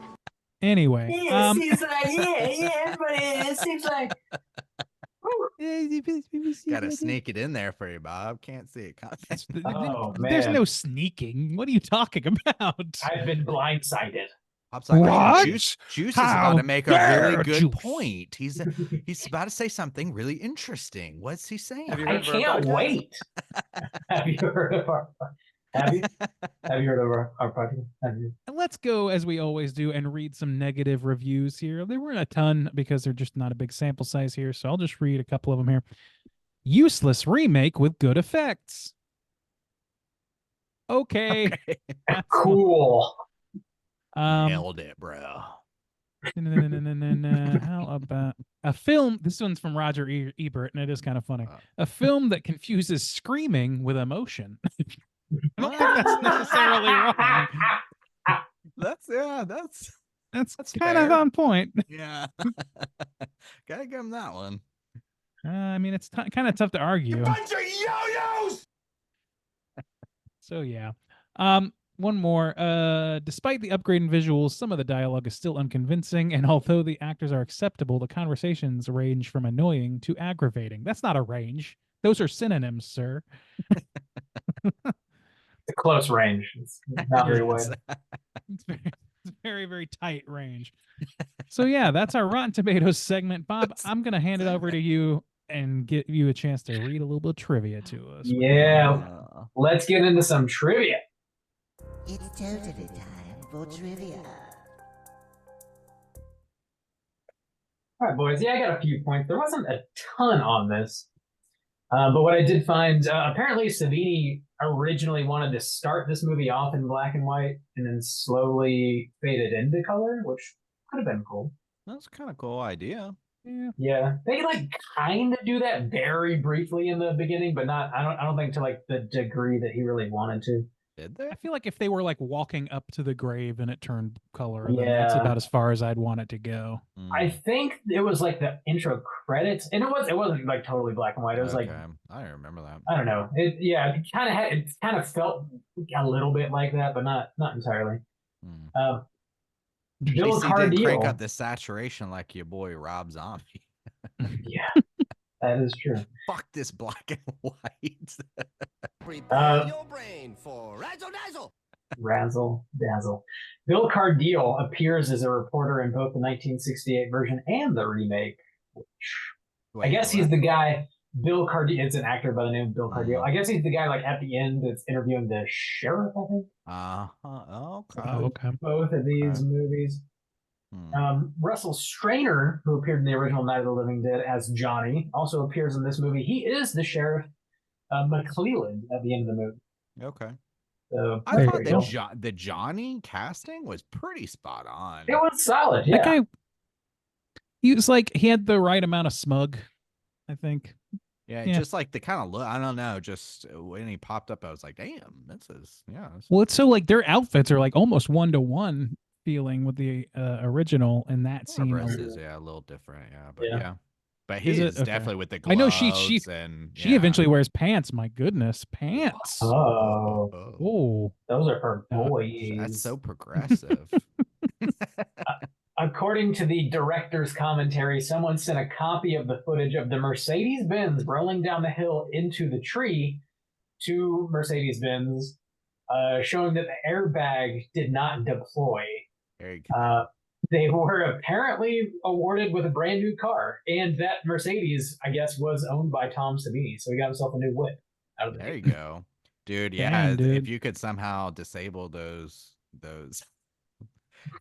anyway, seems like but it seems like Gotta sneak it in there for you, Bob. Can't see it coming. Oh, there's man. no sneaking. What are you talking about? I've been blindsided. Bob's like, What? Juice is How about to make a dare really good Juice? point. He's about to say something really interesting. What's he saying? Have you I heard of our can't podcast? wait. Have you heard of our Have you heard of our podcast? Have you? And let's go, as we always do, and read some negative reviews here. There weren't a ton because they're just not a big sample size here, so I'll just read a couple of them here. Useless remake with good effects. Okay. That's one. Cool. Nailed it, bro. How about a film? This one's from Roger Ebert, and it is kind of funny. A film that confuses screaming with emotion. I don't think that's necessarily wrong. That's That's kind of fair. on point. Yeah. Gotta give him that one. I mean, it's kind of tough to argue. Bunch of yo-yos! So yeah. One more. Despite the upgrade in visuals, some of the dialogue is still unconvincing, and although the actors are acceptable, the conversations range from annoying to aggravating. That's not a range. Those are synonyms, sir. It's a close range. It's not very wide. It's very, very tight range. So yeah, that's our Rotten Tomatoes segment. Bob, I'm gonna hand it over to you and give you a chance to read a little bit of trivia to us. Yeah. Let's get into some trivia. It's totally time for trivia. All right, boys. Yeah, I got a few points. There wasn't a ton on this. But what I did find, apparently Savini originally wanted to start this movie off in black and white and then slowly fade it into color, which could have been cool. That's kind of cool idea. Yeah. Yeah, they like kind of do that very briefly in the beginning, but not. I don't think to like the degree that he really wanted to. Did they? I feel like if they were like walking up to the grave and it turned color, then that's Yeah. about as far as I'd want it to go. I think it was like the intro credits, and it wasn't like totally black and white. It was like I don't remember that. I don't know. It kind of felt a little bit like that, but not entirely. At Bill least he didn't crank Cardillo. up the saturation like your boy Rob Zombie. Yeah, that is true. Fuck this black and white. Prepare your brain for razzle dazzle. Razzle dazzle. Bill Cardillo appears as a reporter in both the 1968 version and the remake. I guess he's the guy. Bill Cardillo. It's an actor by the name of Bill Cardillo. I guess he's the guy like at the end that's interviewing the sheriff. I think. Okay. Oh, okay. Both of these movies. Russell Strainer, who appeared in the original Night of the Living Dead as Johnny, also appears in this movie. He is the sheriff McClelland at the end of the movie. Okay. So, I there thought you go. the Johnny casting was pretty spot on. It was solid. Yeah. That guy, he was like, he had the right amount of smug, I think. Yeah, Yeah. just like the kind of look. I don't know. Just when he popped up, I was like, "Damn, this is Well, it's so like their outfits are like almost 1-to-1 feeling with the original in that scene. Breast is a little different, but Yeah. yeah. But he Is it? is Okay. definitely with the gloves. I know she and She eventually wears pants. My goodness, pants. Oh, Oh, those are for Uh, boys. That's so progressive. According to the director's commentary, someone sent a copy of the footage of the Mercedes-Benz rolling down the hill into the tree two Mercedes-Benz, showing that the airbag did not deploy. There you go. They were apparently awarded with a brand new car, and that Mercedes, I guess, was owned by Tom Savini, so he got himself a new whip out of the There you deal. go. Dude, Dang, yeah, dude. if you could somehow disable those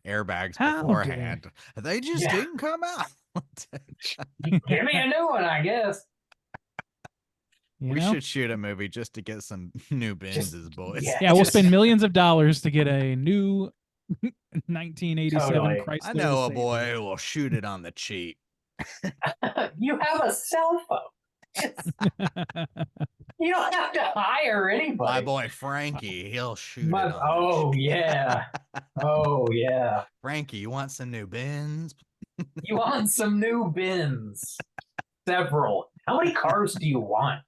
airbags How dare. beforehand, they just Yeah. didn't come out. Give me a new one, I guess. You We know? should shoot a movie just to get some new Benzes, boys. yeah. Yeah, we'll just- spend millions of dollars to get a new 1987 Totally. Chrysler. I know a Saban. boy who will shoot it on the cheap. You have a cell phone. You don't have to hire anybody. My boy Frankie, he'll shoot My- it on oh the cheap. yeah. Oh yeah. Frankie, you want some new Benz? You want some new bins? Several. How many cars do you want?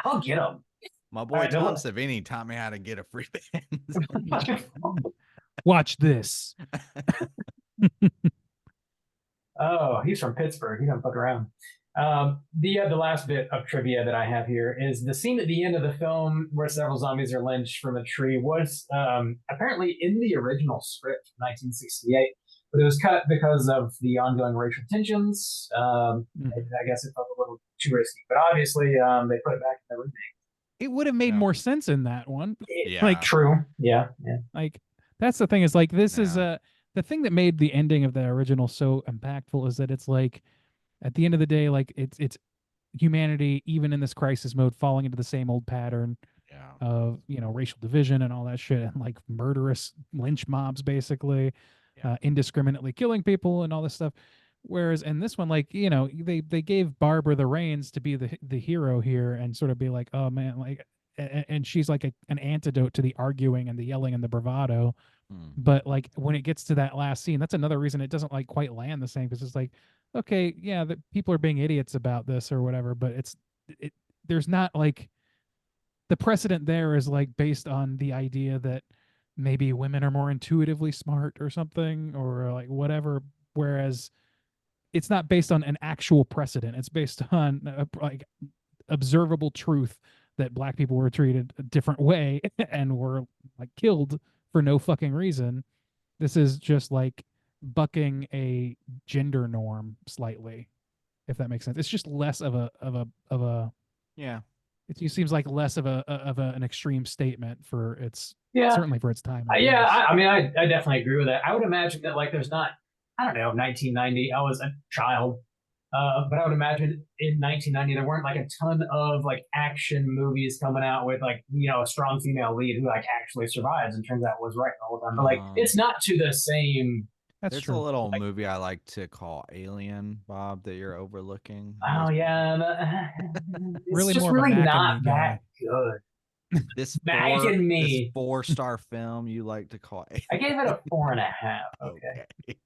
I'll get them. My boy Alright, Tom look. Savini taught me how to get a free Benz. Watch this. Oh, he's from Pittsburgh. He doesn't fuck around. The last bit of trivia that I have here is the scene at the end of the film where several zombies are lynched from a tree was apparently in the original script from 1968, but it was cut because of the ongoing racial tensions. I guess it felt a little too risky, but obviously they put it back in the remake. It would have made Yeah. more sense in that one. Yeah. Like, True. Yeah. Yeah. Like that's the thing is like this is Yeah. the thing that made the ending of the original so impactful is that it's like at the end of the day like it's humanity even in this crisis mode falling into the same old pattern Yeah. of racial division and all that shit and like murderous lynch mobs basically Yeah. indiscriminately killing people and all this stuff. Whereas in this one, like they gave Barbara the reins to be the hero here and sort of be like, oh man, like, and she's like an antidote to the arguing and the yelling and the bravado. Hmm. But like when it gets to that last scene, that's another reason it doesn't like quite land the same because it's like, okay, yeah, the people are being idiots about this or whatever, but there's not like the precedent there is like based on the idea that maybe women are more intuitively smart or something or like whatever, whereas it's not based on an actual precedent. It's based on like observable truth that black people were treated a different way and were like killed for no fucking reason. This is just like bucking a gender norm slightly, if that makes sense. It's just less of a Yeah. it seems like less of an extreme statement for its Yeah. certainly for its time. Yeah, I mean, I definitely agree with that. I would imagine that, like, there's not, I don't know, 1990, I was a child, but I would imagine in 1990, there weren't, like, a ton of, like, action movies coming out with, like, a strong female lead who, like, actually survives and turns out was right the whole time. But, like, it's not to the same. That's There's true. a little Like- movie I like to call Alien, Bob, that you're overlooking. Oh, There's yeah. It's Really just more of a really Mac and not Me guy. that good. This Mac and Me. 4-star film you like to call Alien. I gave it a 4.5. Okay. Okay.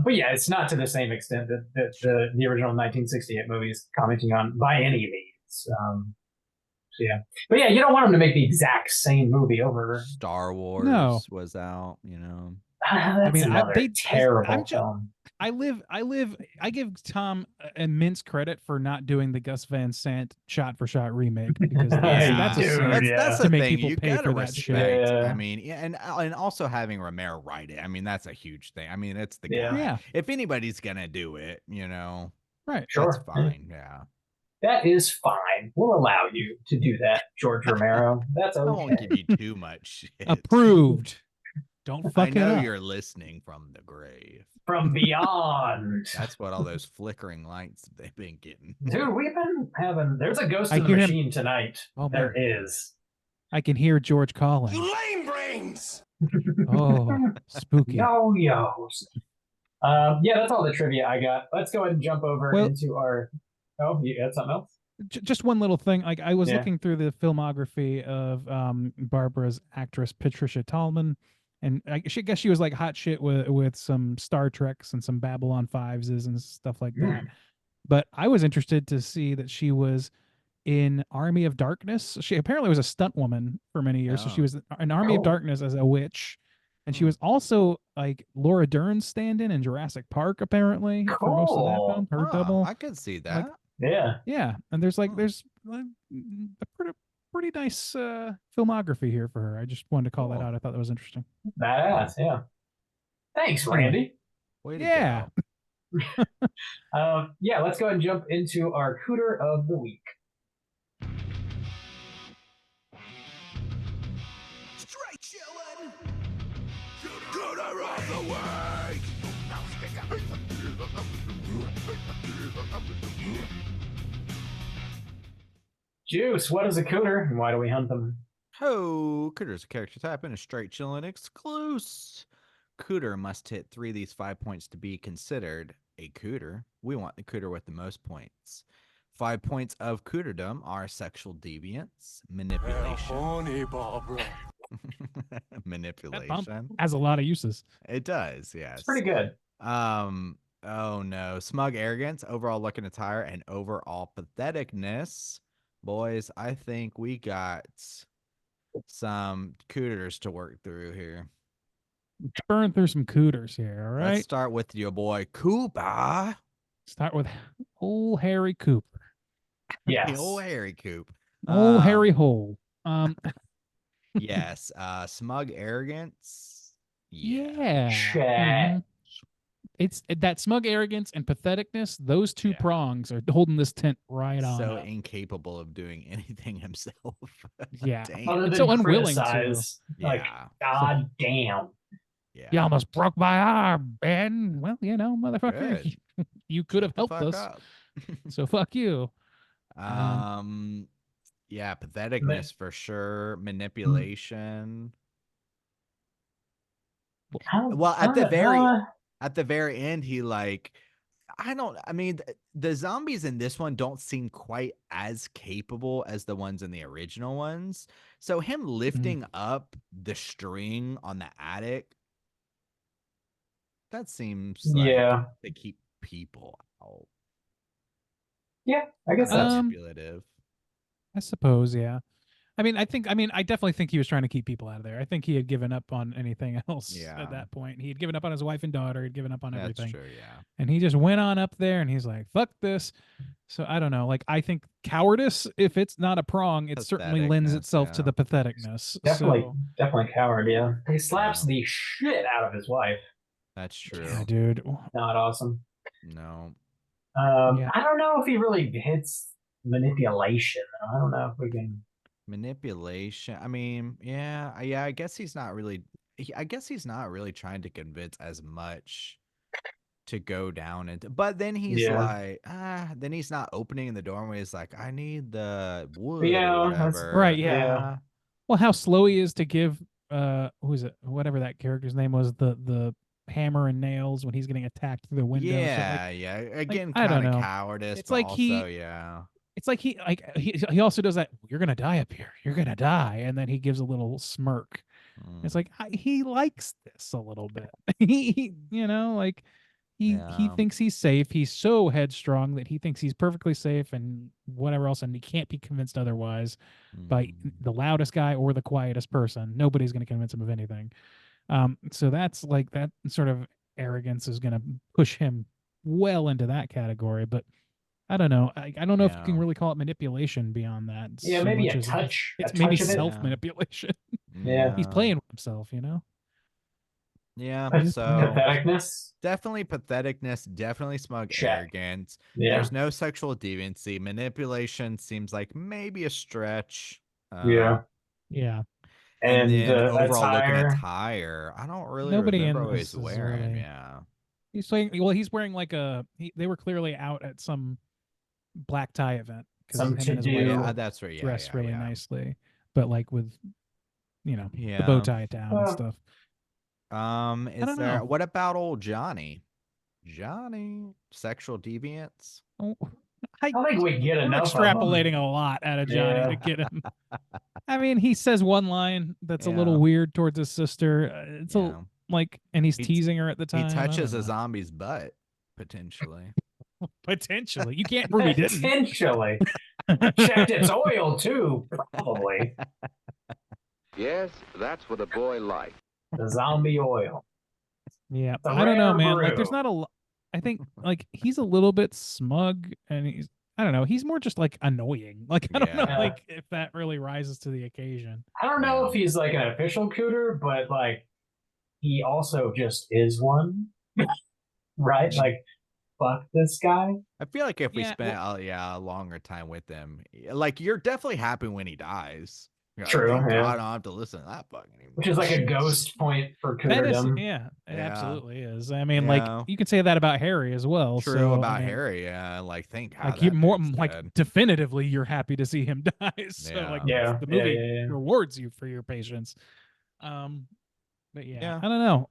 But yeah, it's not to the same extent that the original 1968 movie is commenting on by any means. So yeah, but yeah, you don't want them to make the exact same movie over. Star Wars was out, That's mean, another I'm terrible ju- film. I give Tom immense credit for not doing the Gus Van Sant shot for shot remake because that's a Dude, sin yeah. That's to the make thing. people You pay gotta for that respect. shit. Yeah. I mean, yeah, and also having Romero write it. I mean, that's a huge thing. I mean, it's the Yeah. guy. Yeah, If anybody's gonna do it, right. Sure, that's fine. Yeah. that is fine. We'll allow you to do that, George Romero. That's I okay. won't give you too much shit. Approved. Don't I fuck it know up. you're listening from the grave. From beyond. That's what all those flickering lights they've been getting. Dude, we've been having. There's a ghost I in the hear him- machine tonight. Oh, There man. is. I can hear George calling. lame brains! Oh, spooky. Yo-yos. Yeah, that's all the trivia I got. Let's go ahead and jump over Well- into our. Oh, you had something else? Just one little thing. Like I was Yeah. looking through the filmography of Barbara's actress Patricia Tallman, and I guess she was like hot shit with some Star Treks and some Babylon 5s and stuff like that. But I was interested to see that she was in Army of Darkness. She apparently was a stunt woman for many years, so she Oh. was in Army of Oh. Darkness as a witch. And she Hmm. was also like Laura Dern's stand-in in Jurassic Park, apparently, for most of that Cool. film. Her Ah, double. I could see that. Yeah. Yeah, and there's like Oh. there's a pretty nice filmography here for her. I just wanted to call that Cool. out. I thought that was interesting. Badass. Yeah. Thanks, Anyway. Randy. Way to Yeah. go. Yeah, let's go ahead and jump into our cooter of the week. Straight chillin'. Cooter of the week. Juice, what is a cooter and why do we hunt them? Ho, Cooter is a character type in a straight chillin' exclusive. Cooter must hit 3 of these 5 points to be considered a cooter. We want the cooter with the most points. 5 points of cooterdom are sexual deviance, manipulation. That bump Manipulation. has a lot of uses. It does, yes. It's pretty good. Oh no. Smug arrogance, overall look and attire, and overall patheticness. Boys, I think we got some cooters to work through here. Let's burn through some cooters here, all right? Let's start with your boy Koopa. Start with old Harry Cooper. Yes. The old Harry Coop. Old Harry Hole. Yes. Smug arrogance. Yeah. Shit. Mhm. It's that smug arrogance and patheticness, those two Yeah. prongs are holding this tent right on. So up. incapable of doing anything himself. Yeah. Damn. Other And than so unwilling to. criticize, like, Yeah. god damn. Yeah. You almost broke my arm, Ben. Well, motherfucker, Good. you could have Shut the helped fuck us. up. So fuck you. Yeah, patheticness for sure. Manipulation. Well, at the very end, he like, I mean, the zombies in this one don't seem quite as capable as the ones in the original ones. So him lifting up the string on the attic, that seems like Yeah. to keep people out. Yeah, I guess that's Manipulative. I suppose, yeah. I definitely think he was trying to keep people out of there. I think he had given up on anything else Yeah. at that point. He had given up on his wife and daughter. He'd given up on That's everything. true, yeah. And he just went on up there and he's like, fuck this. So I don't know. Like, I think cowardice, if it's not a prong, it certainly lends Patheticness, itself to yeah. the patheticness. definitely So, definitely coward, yeah. He slaps Yeah. the shit out of his wife. That's true. yeah, dude. Not awesome. No. Yeah. I don't know if he really hits manipulation. I don't know if we can. Manipulation. I mean, yeah, I guess he's not really. I guess he's not really trying to convince as much to go down into. But then he's Yeah. like, then he's not opening the doorway. He's like, I need the wood Yeah, or that's- whatever. Right, yeah. Well, how slow he is to give who's it? Whatever that character's name was, the hammer and nails when he's getting attacked through the window. So, like, Yeah, yeah. Again, I don't kind of know. cowardice. It's but like he- also, yeah. it's like he also does that. You're gonna die up here. You're gonna die, and then he gives a little smirk. It's like he likes this a little bit. he like he Yeah. thinks he's safe. He's so headstrong that he thinks he's perfectly safe and whatever else, and he can't be convinced otherwise by the loudest guy or the quietest person. Nobody's gonna convince him of anything. So that's like that sort of arrogance is gonna push him well into that category, but. I don't know. I don't know if you can Yeah. really call it manipulation beyond that. Yeah, so maybe much a as touch. It's a maybe touch of it. self manipulation. Yeah. He's playing with himself, Yeah. But So patheticness. definitely patheticness. Definitely smug Check. arrogance. Yeah. There's no sexual deviancy. Manipulation seems like maybe a stretch. Yeah. Yeah. And, And then overall looking attire. attire. I don't really Nobody in remember what this he's is wearing. really- Yeah. He's saying, well, he's wearing like they were clearly out at some black tie event. 'Cause Some him and his to-do. wife Yeah, were that's right. Yeah, dressed yeah, really yeah. nicely, but like with, the Yeah. bow tie down and Well, stuff. Is don't there know. what about old Johnny? Johnny sexual deviance? Oh, I don't think we get we're enough. extrapolating a lot out of Johnny Yeah. to get him. I mean, he says one line that's a little Yeah. weird towards his sister. It's Yeah. and he's He t- teasing her at the time. He I touches don't a know. zombie's butt potentially. Potentially. You can't prove he didn't. Potentially. Checked its oil too, probably. Yes, that's what a boy likes. The zombie oil. Yeah, a I don't know, rare man. Like, there's brew. not a. I think like he's a little bit smug, and I don't know. He's more just like annoying. Like I don't know, Yeah. like if that really rises to the occasion. I don't know Yeah. if he's like an official cooter, but like he also just is one, right? Like, fuck this guy. I feel like if we Yeah, spent a longer time with him, like you're definitely happy when he dies. You're like, True, thank yeah. God I don't have to listen to that fucking anymore. Which is like a ghost point for That is, cooterdom. yeah, it Yeah. absolutely is. I mean, Yeah. like you could say that about Harry as well. True so, about I mean, Harry, yeah. Like thank God Like you that more dude's like dead. definitively, you're happy to see him die. So like Yeah, the yeah, movie yeah. rewards you for your patience. But yeah, Yeah. I don't know.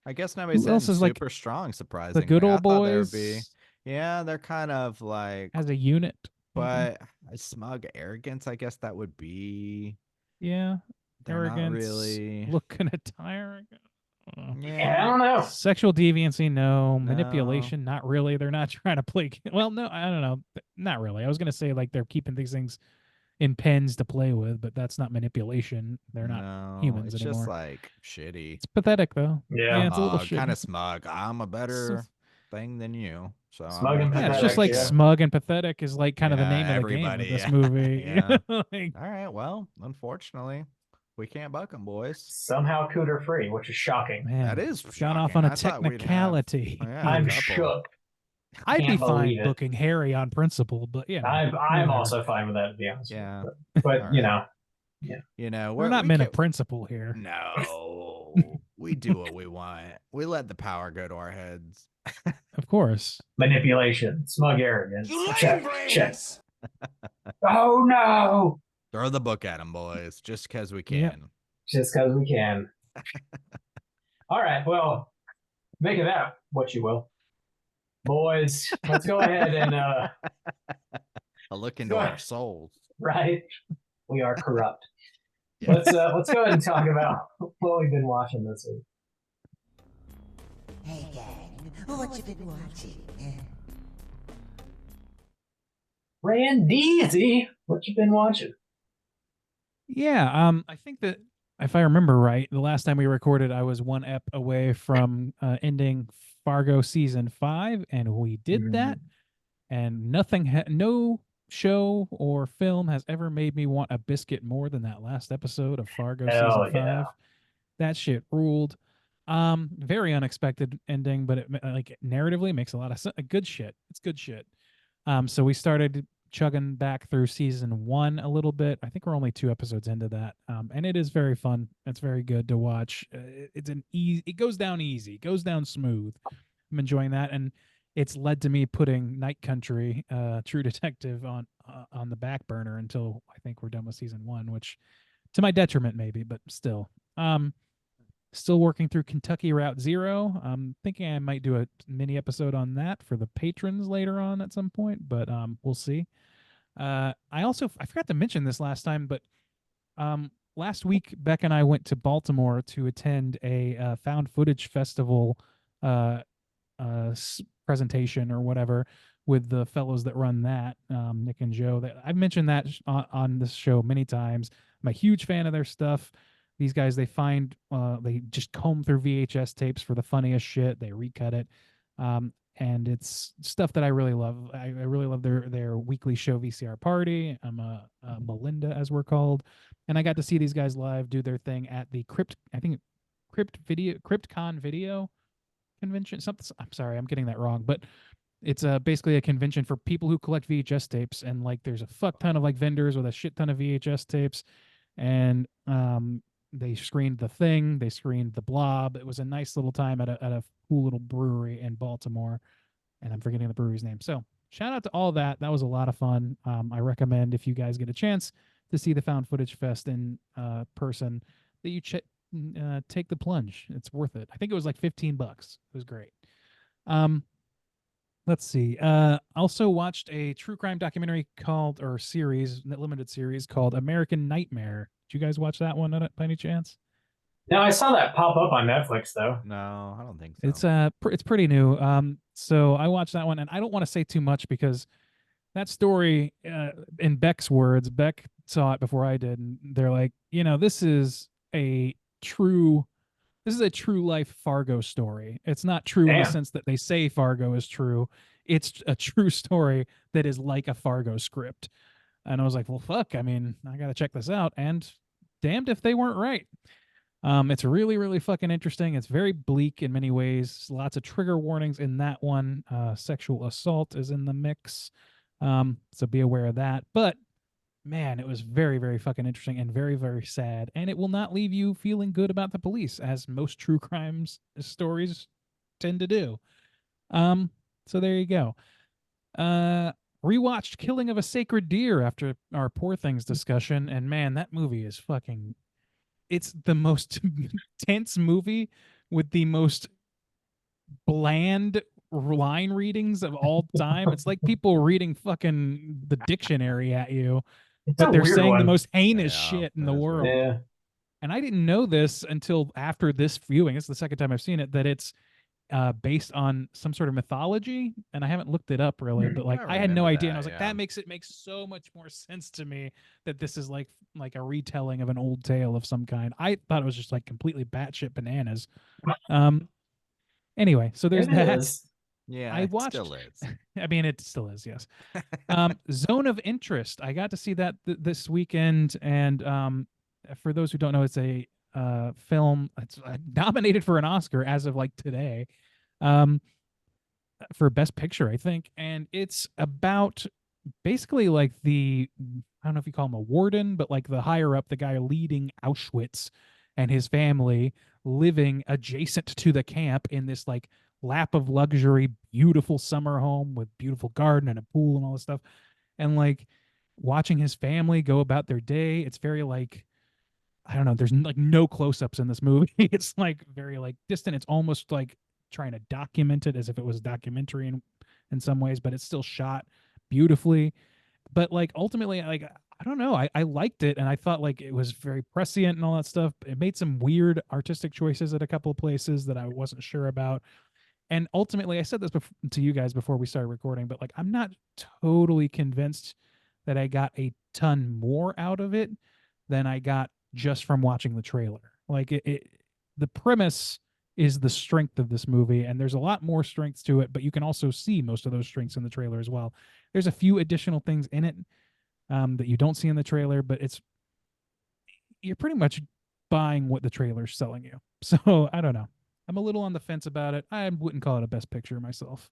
I guess nobody's Who else hitting is, like, super strong, surprisingly. The good I old thought there would be. boys Yeah, they're kind of like, as a unit. maybe? but a smug arrogance, I guess that would be. Yeah, They're not arrogance, really. looking at tiring. Yeah, I don't know. Sexual deviancy, no. No. Manipulation, not really. They're not trying to play. Well, no, I don't know. Not really. I was gonna say like they're keeping these things in pens to play with, but that's not manipulation. They're not No, humans it's anymore. just like shitty. It's pathetic though. Yeah. it's a little shitty. Kind of smug. I'm a better thing than you. So I'm Smug and gonna Yeah, it's do just pathetic, like yeah. smug and pathetic is like kind of the Yeah, name of the game everybody, with this yeah, movie. yeah. Like, All right. Well, unfortunately, we can't buck them, boys. Somehow cooter free, which is shocking. man, That is gone off shocking. on a I thought we'd have- technicality. yeah, a I'm couple. shook. I'd be Can't fine believe it. booking Harry on principle, but yeah, I'm whatever. also fine with that, to be honest. Yeah. But All you right. know, You know, We're not we men can't- of principle here. No, we do what we want. We let the power go to our heads. Of course. manipulation, smug arrogance. You Check, lame check. brains! Oh no! Throw the book at them, boys, just because we can. Yep. Just because we can. All right, well, make of that what you will. Boys, let's go ahead and A look into Go our ahead. souls. right. We are corrupt. Yeah. Let's go ahead and talk about what we've been watching this week. Hey gang, what you been watching? Randeezy, what you been watching? Yeah, I think that if I remember right, the last time we recorded, I was one ep away from ending Fargo season 5, and we did that. And no show or film has ever made me want a biscuit more than that last episode of Fargo Hell season 5. yeah. That shit ruled. Very unexpected ending, but it like narratively makes a lot of good shit. It's good shit. So we started chugging back through season 1 a little bit. I think we're only 2 episodes into that. And it is very fun. It's very good to watch. It's an easy. It goes down easy. It goes down smooth. I'm enjoying that, and it's led to me putting Night Country, True Detective, on the back burner until I think we're done with season 1, which to my detriment maybe, but still. Still working through Kentucky Route Zero. I'm thinking I might do a mini episode on that for the patrons later on at some point, but we'll see. I forgot to mention this last time, but last week Beck and I went to Baltimore to attend a found footage festival presentation or whatever with the fellows that run that, Nick and Joe. That I've mentioned that on this show many times. I'm a huge fan of their stuff. These guys, they just comb through VHS tapes for the funniest shit. They recut it. And it's stuff that I really love. I really love their weekly show, VCR Party. I'm a Melinda, as we're called. And I got to see these guys live do their thing at the CryptCon video convention. I'm sorry, I'm getting that wrong, but it's basically a convention for people who collect VHS tapes. And like, there's a fuck ton of like vendors with a shit ton of VHS tapes. And they screened The Thing, they screened The Blob. It was a nice little time at a cool little brewery in Baltimore, and I'm forgetting the brewery's name. So shout out to all that. That was a lot of fun. I recommend, if you guys get a chance to see the Found Footage Fest in person, that you take the plunge. It's worth it. I think it was like $15. It was great. Let's see. Also watched a true crime documentary limited series called American Nightmare. Did you guys watch that one by any chance? No, I saw that pop up on Netflix though. No, I don't think so. It's pretty new. So I watched that one, and I don't want to say too much because that story, in Beck's words, Beck saw it before I did, and they're like, this is a true life Fargo story. It's not true in the Damn. sense that they say Fargo is true. it's a true story that is like a Fargo script. And I was like, well, fuck. I mean, I got to check this out. And damned if they weren't right. It's really, really fucking interesting. It's very bleak in many ways. Lots of trigger warnings in that one. Sexual assault is in the mix. So be aware of that. But man, it was very, very fucking interesting and very, very sad. And it will not leave you feeling good about the police, as most true crimes stories tend to do. So there you go. Rewatched Killing of a Sacred Deer after our Poor Things discussion, and man, that movie is fucking. It's the most tense movie with the most bland line readings of all time. It's like people reading fucking the dictionary at you, It's but a they're weird saying the one. most heinous Yeah, shit in that the is weird. world. Yeah. And I didn't know this until after this viewing. It's the second time I've seen it, that it's based on some sort of mythology, and I haven't looked it up really, but like I I had no remember idea, and I that, was like, yeah. that makes so much more sense to me that this is like a retelling of an old tale of some kind. I thought it was just like completely batshit bananas. Anyway, so there's It that. is. Yeah, I it watched. still is. I mean, it still is, yes. Zone of Interest. I got to see that this weekend, and for those who don't know, it's a film. It's nominated for an Oscar as of like today, for Best Picture, I think, and it's about basically like I don't know if you call him a warden, but like the higher up, the guy leading Auschwitz, and his family living adjacent to the camp in this like lap of luxury, beautiful summer home with beautiful garden and a pool and all this stuff. And like watching his family go about their day, it's very like, I don't know, there's like no close-ups in this movie. It's like very like distant. It's almost like trying to document it as if it was a documentary in some ways, but it's still shot beautifully. But like ultimately, like I don't know, I liked it, and I thought like it was very prescient and all that stuff. It made some weird artistic choices at a couple of places that I wasn't sure about. And ultimately, I said this to you guys before we started recording, but like I'm not totally convinced that I got a ton more out of it than I got just from watching the trailer. Like the premise is the strength of this movie, and there's a lot more strengths to it, but you can also see most of those strengths in the trailer as well. There's a few additional things in it that you don't see in the trailer, but you're pretty much buying what the trailer's selling you. So I don't know. I'm a little on the fence about it. I wouldn't call it a best picture myself,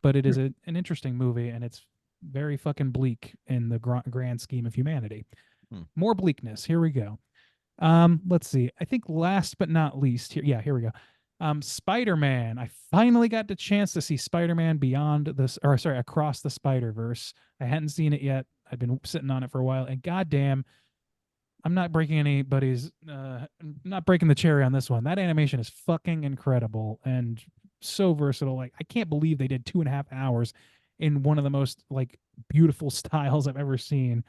but it is an interesting movie, and it's very fucking bleak in the grand scheme of humanity. More bleakness. Here we go. Let's see. I think last but not least, here we go. Spider-Man. I finally got the chance to see Spider-Man Across the Spider-Verse. I hadn't seen it yet. I've been sitting on it for a while, and goddamn, I'm not breaking not breaking the cherry on this one. That animation is fucking incredible and so versatile. Like I can't believe they did 2.5 hours in one of the most like beautiful styles I've ever seen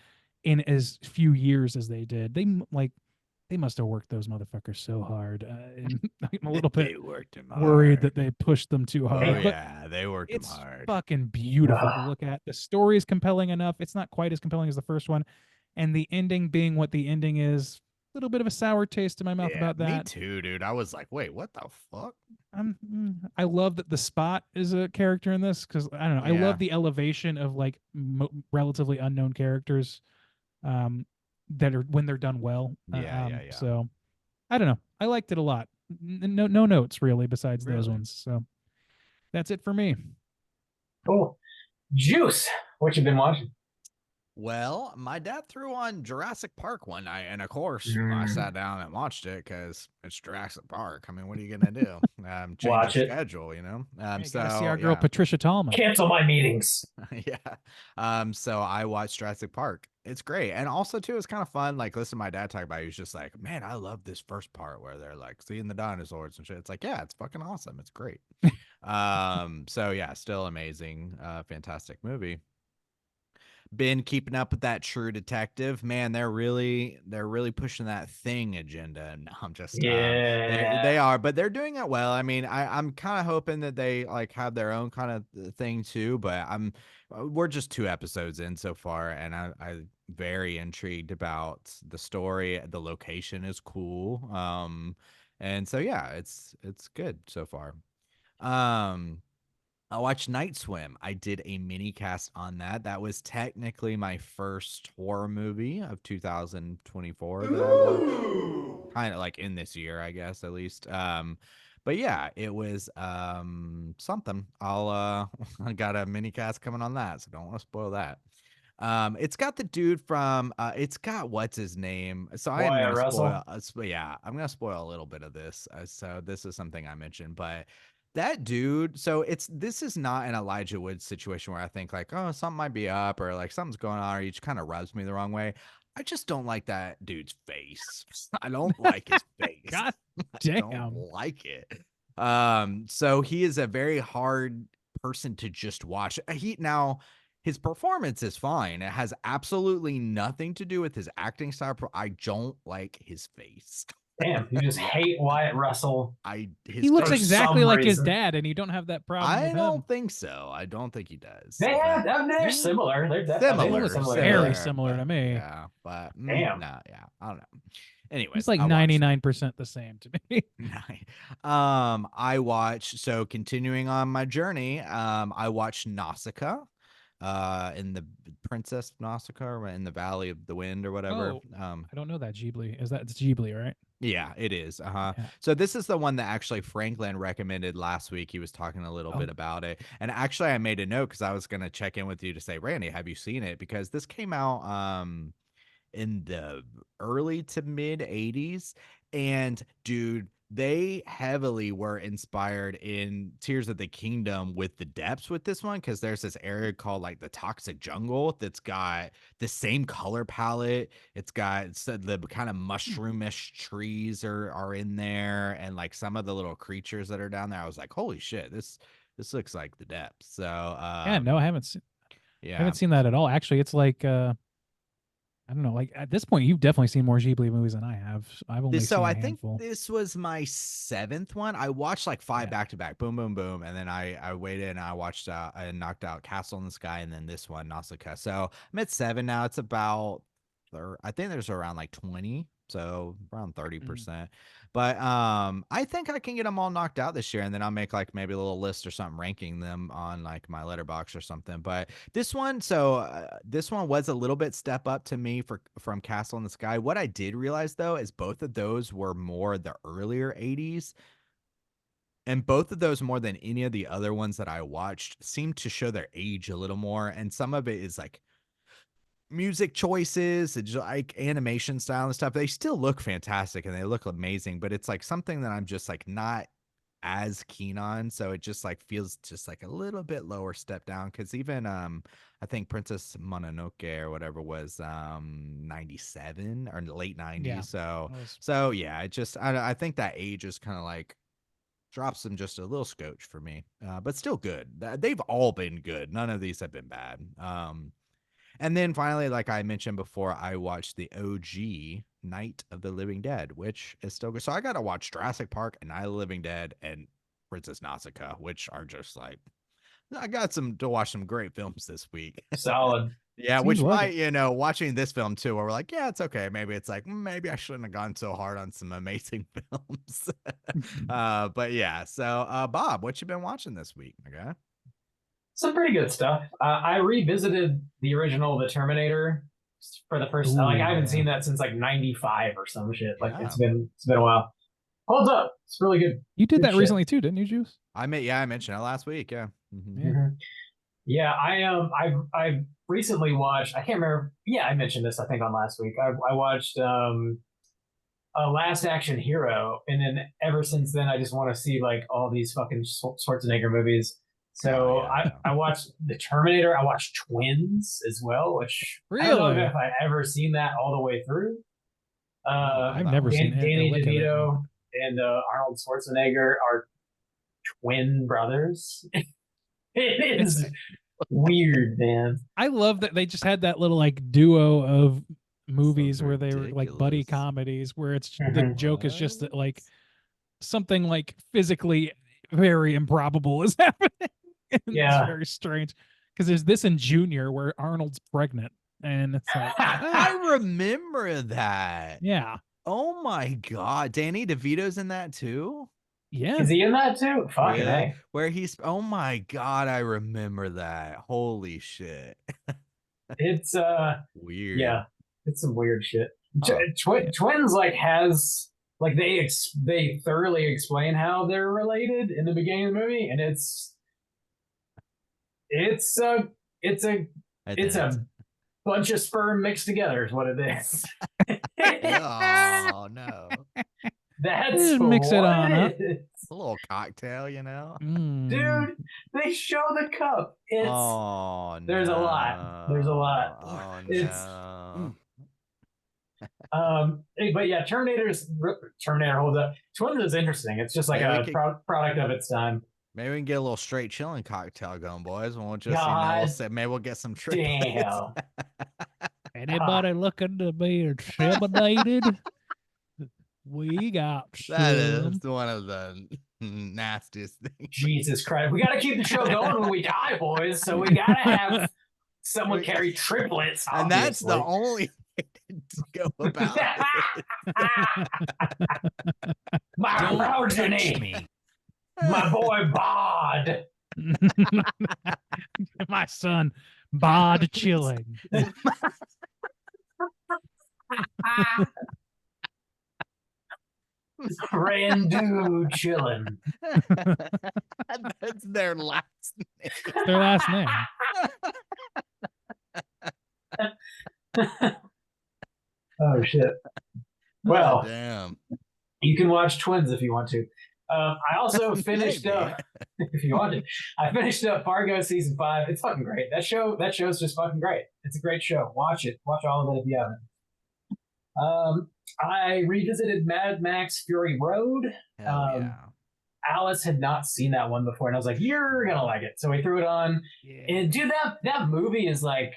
in as few years as they did. They must have worked those motherfuckers so hard. And I'm a little bit They worked him worried hard. that they pushed them too hard. Oh but yeah, they worked him it's hard. fucking beautiful to look at. The story is compelling enough. It's not quite as compelling as the first one, and the ending being what the ending is, a little bit of a sour taste in my mouth about that. Me too, dude. I was like, wait, what the fuck? I love that the Spot is a character in this because I don't know. I Yeah. love the elevation of like relatively unknown characters, that are when they're done well. Yeah. So I don't know. I liked it a lot. No notes really besides those Really? ones. So that's it for me. Cool. Juice. What you been watching? Well, my dad threw on Jurassic Park one night, and of course, I sat down and watched it because it's Jurassic Park. I mean, what are you gonna do? Change Watch your it. schedule, you know. Hey, So gotta see our girl yeah. Patricia Tallman. Cancel my meetings. Yeah. So I watched Jurassic Park. It's great. And also too, it's kind of fun. Like listen to my dad talk about it. He was just like, man, I love this first part where they're like seeing the dinosaurs and shit. It's like, yeah, it's fucking awesome. It's great. So yeah, still amazing. Fantastic movie. Been keeping up with that True Detective. Man, they're really pushing that Thing agenda. No, I'm just Yeah. they are, but they're doing it well. I mean, I'm kind of hoping that they like have their own kind of thing too, but we're just 2 episodes in so far, and I very intrigued about the story. The location is cool. And so yeah, it's good so far. I watched Night Swim. I did a mini cast on that. That was technically my first horror movie of 2024 that I watched. Kind of like in this year, I guess, at least. But yeah, it was something. I got a mini cast coming on that, so don't want to spoil that. It's got the dude from it's got what's his name. So I am Wyatt gonna Russell? spoil yeah, I'm gonna spoil a little bit of this. So this is something I mentioned, but that dude, so this is not an Elijah Wood situation where I think like, oh, something might be up or like something's going on or he just kind of rubs me the wrong way. I just don't like that dude's face. I don't like his face. God I damn. don't like it. So he is a very hard person to just watch. His performance is fine. It has absolutely nothing to do with his acting style. I don't like his face. Damn, you just hate Wyatt Russell. He looks For exactly some like his reason. dad, and you don't have that problem I with don't him. think so. I don't think he does. They're similar. They're Similar, similar. very Yeah. similar to but me. Yeah, but Damn. no, yeah, I don't know. Anyways, He's like I watched it. 99% the same to me. I watched, so continuing on my journey, I watched Nausicaa, in the Princess Nausicaa, or in the Valley of the Wind or whatever. Oh, I don't know that Ghibli. It's Ghibli, right? Yeah, it is. Yeah. So this is the one that actually Franklin recommended last week. He was talking a little bit about it. And actually I made a note because I was going to check in with you to say, Randy, have you seen it? Because this came out in the early to mid 80s. And dude, they heavily were inspired in Tears of the Kingdom with the depths with this one, because there's this area called like the Toxic Jungle that's got the same color palette. It's got the kind of mushroomish trees are in there, and like some of the little creatures that are down there. I was like, holy shit, this looks like the depths. So Yeah, no, I haven't yeah. seen that at all. Actually, it's like I don't know. Like at this point, you've definitely seen more Ghibli movies than I have. I've only So seen a I think handful. this was my 7th one. I watched like 5 back to back, boom, boom, boom, and then I waited and I watched I knocked out Castle in the Sky, and then this one, Nausicaa. So I'm at 7 now. It's about, I think there's around like 20, so around 30%. But I think I can get them all knocked out this year, and then I'll make like maybe a little list or something ranking them on like my letterbox or something. But this one, this one was a little bit step up to me from Castle in the Sky. What I did realize though is both of those were more the earlier 80s. And both of those, more than any of the other ones that I watched, seem to show their age a little more. And some of it is like music choices, it's like animation style and stuff. They still look fantastic and they look amazing, but it's like something that I'm just like not as keen on. So it just like feels just like a little bit lower step down. Cause even I think Princess Mononoke or whatever was 97 or late 90s. Yeah. So yeah, it just I think that age is kind of like drops them just a little scotch for me. But still good. They've all been good. None of these have been bad. And then finally, like I mentioned before, I watched the OG Night of the Living Dead, which is still good. So I got to watch Jurassic Park and Night of the Living Dead and Princess Nausicaa, which are just like, I got to watch some great films this week. Solid. Yeah, Seems which like might, watching this film too, where we're like, yeah, it's okay. Maybe it's like, maybe I shouldn't have gone so hard on some amazing films. But yeah, so Bob, what you been watching this week? Okay. Some pretty good stuff. I revisited the original The Terminator for the first time. Like I haven't seen that since like '95 or some shit. Like Yeah. it's been a while. Holds up. It's really good. You did Good that shit. recently too, didn't you, Juice? I mentioned it last week. Yeah. Mhm. Yeah. Mhm. Yeah, I recently watched. I can't remember. Yeah, I mentioned this I think on last week. I watched Last Action Hero, and then ever since then I just want to see like all these fucking Schwarzenegger movies. So Oh, yeah. I watched The Terminator. I watched Twins as well, which I don't Really? know if I've ever seen that all the way through. I've never seen it. Danny I'll look at it. DeVito and Arnold Schwarzenegger are twin brothers. It is weird, man. I love that they just had that little like duo of movies where they were like buddy ridiculous. comedies where it's the Mhm. joke is just that like something like physically very improbable is happening. And Yeah. it's very strange because there's this in Junior where Arnold's pregnant and it's like I remember that. yeah. Oh my God. Danny DeVito's in that too? Yeah. Is he in that too? Fucking Really? A. Where he's oh my god, I remember that. Holy shit. It's Weird. yeah, it's some weird shit. Huh. Twins like has like they thoroughly explain how they're related in the beginning of the movie, and it's a it's a bunch of sperm mixed together is what it is. Oh no. That's Just mix it what on up. is. A little cocktail, you know? Mm. Dude, they show the cup. It's Oh no. there's a lot. There's a lot. Oh It's- no. but yeah, Terminator holds up. Twins is interesting. It's just like Maybe we a could- product of its time. Maybe we can get a little straight chilling cocktail going, boys. And we'll just God maybe we'll get some triplets. Damn. Anybody looking to be intimidated? We got That is some. one of the nastiest things. Jesus Christ. We gotta keep the show going when we die, boys. So we gotta have someone carry triplets. And that's the obviously. only way to go about it. My Don't touch progeny. me. My boy Bod. My son, Bod Chilling. Randu chillin'. That's their last name. Their last name. Oh shit. Oh, Well, damn. you can watch Twins if you want to. I also finished Maybe. up if you want to. I finished up Fargo season 5. It's fucking great. That show's just fucking great. It's a great show. Watch it. Watch all of it if you haven't. I revisited Mad Max Fury Road. Hell yeah. Alice had not seen that one before, and I was like, "You're gonna like it." So we threw it on, and dude, that movie is like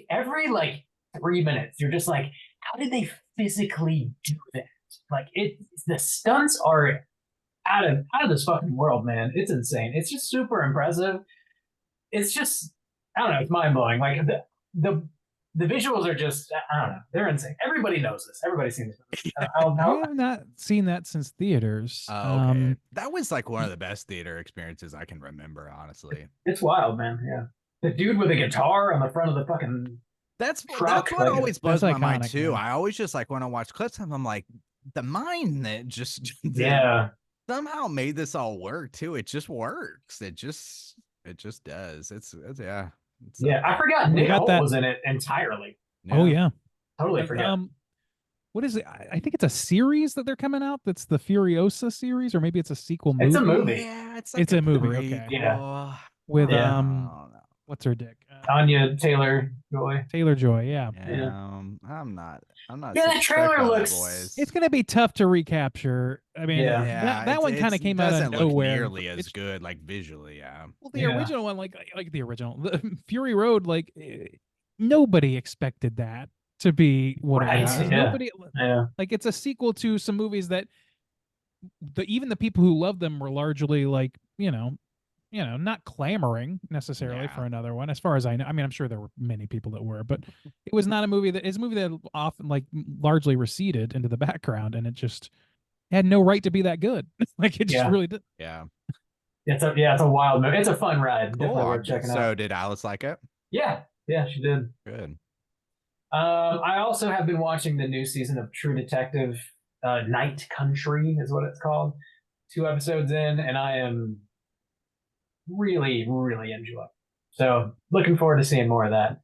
every 3 minutes, you're just like, "How did they physically do that?" Like the stunts are out of this fucking world, man. It's insane. It's just super impressive. It's just I don't know. It's mind blowing. Like the visuals are just I don't know. They're insane. Everybody knows this. Everybody's seen this movie. I have not seen that since theaters. Oh, okay. That was like one of the best theater experiences I can remember, honestly. It's wild, man. Yeah, the dude with a guitar on the front of the fucking That's Truck, what like, always blows that's my mind iconic, too. man. I always just like when I watch clips of them, I'm like, the mind that just yeah. somehow made this all work too. It just works. It just does. It's yeah. It's Yeah, I forgot We Nick got Holt that- was in it entirely. Oh yeah. Totally forgot. What is it? I think it's a series that they're coming out. That's the Furiosa series, or maybe it's a sequel movie. It's a movie. Yeah, it's It's a movie, okay. Yeah. with Yeah. what's her dick? Anya Taylor-Joy. Taylor-Joy. Yeah. I'm not. Yeah, so that strict trailer on that, looks- boys. It's gonna be tough to recapture. I mean, Yeah. that one kind of came out of doesn't look nowhere. nearly as It's- good, like visually. Yeah. Well, the Yeah. original one, like the original, the Fury Road, nobody expected that to be what Right, it was. yeah. Nobody Yeah. it's a sequel to some movies that even the people who loved them were largely not clamoring necessarily Yeah. for another one, as far as I know. I mean, I'm sure there were many people that were, but it was not a movie that is a movie that often largely receded into the background, and it just had no right to be that good. It just Yeah. really did. Yeah. It's a wild movie. It's a fun ride. Definitely Cool. worth checking So out. did Alice like it? Yeah, she did. Good. I also have been watching the new season of True Detective. Night Country is what it's called. 2 episodes in, and I am really, really enjoying. So looking forward to seeing more of that.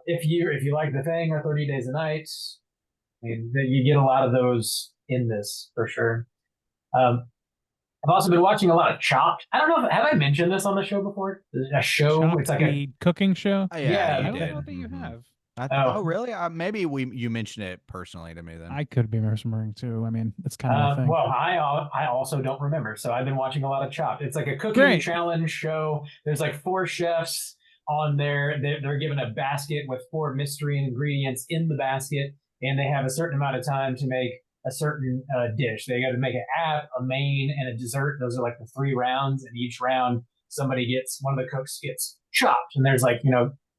If you like The Thing or 30 Days a Night, I mean, you get a lot of those in this for sure. I've also been watching a lot of Chopped. I don't know have I mentioned this on the show before? A show. Chopped, It's like the cooking show. Oh, Yeah, yeah, I you don't did. know that you Mhm. have. Oh, Oh. really? Maybe you mentioned it personally to me then. I could be remembering too. I mean, it's kind of a thing. Well, I also don't remember, so I've been watching a lot of Chopped. It's like a cooking Great. challenge show. There's 4 chefs on there. They're given a basket with 4 mystery ingredients in the basket, and they have a certain amount of time to make a certain dish. They got to make an app, a main, and a dessert. Those are the 3 rounds, and each round one of the cooks gets chopped, and there's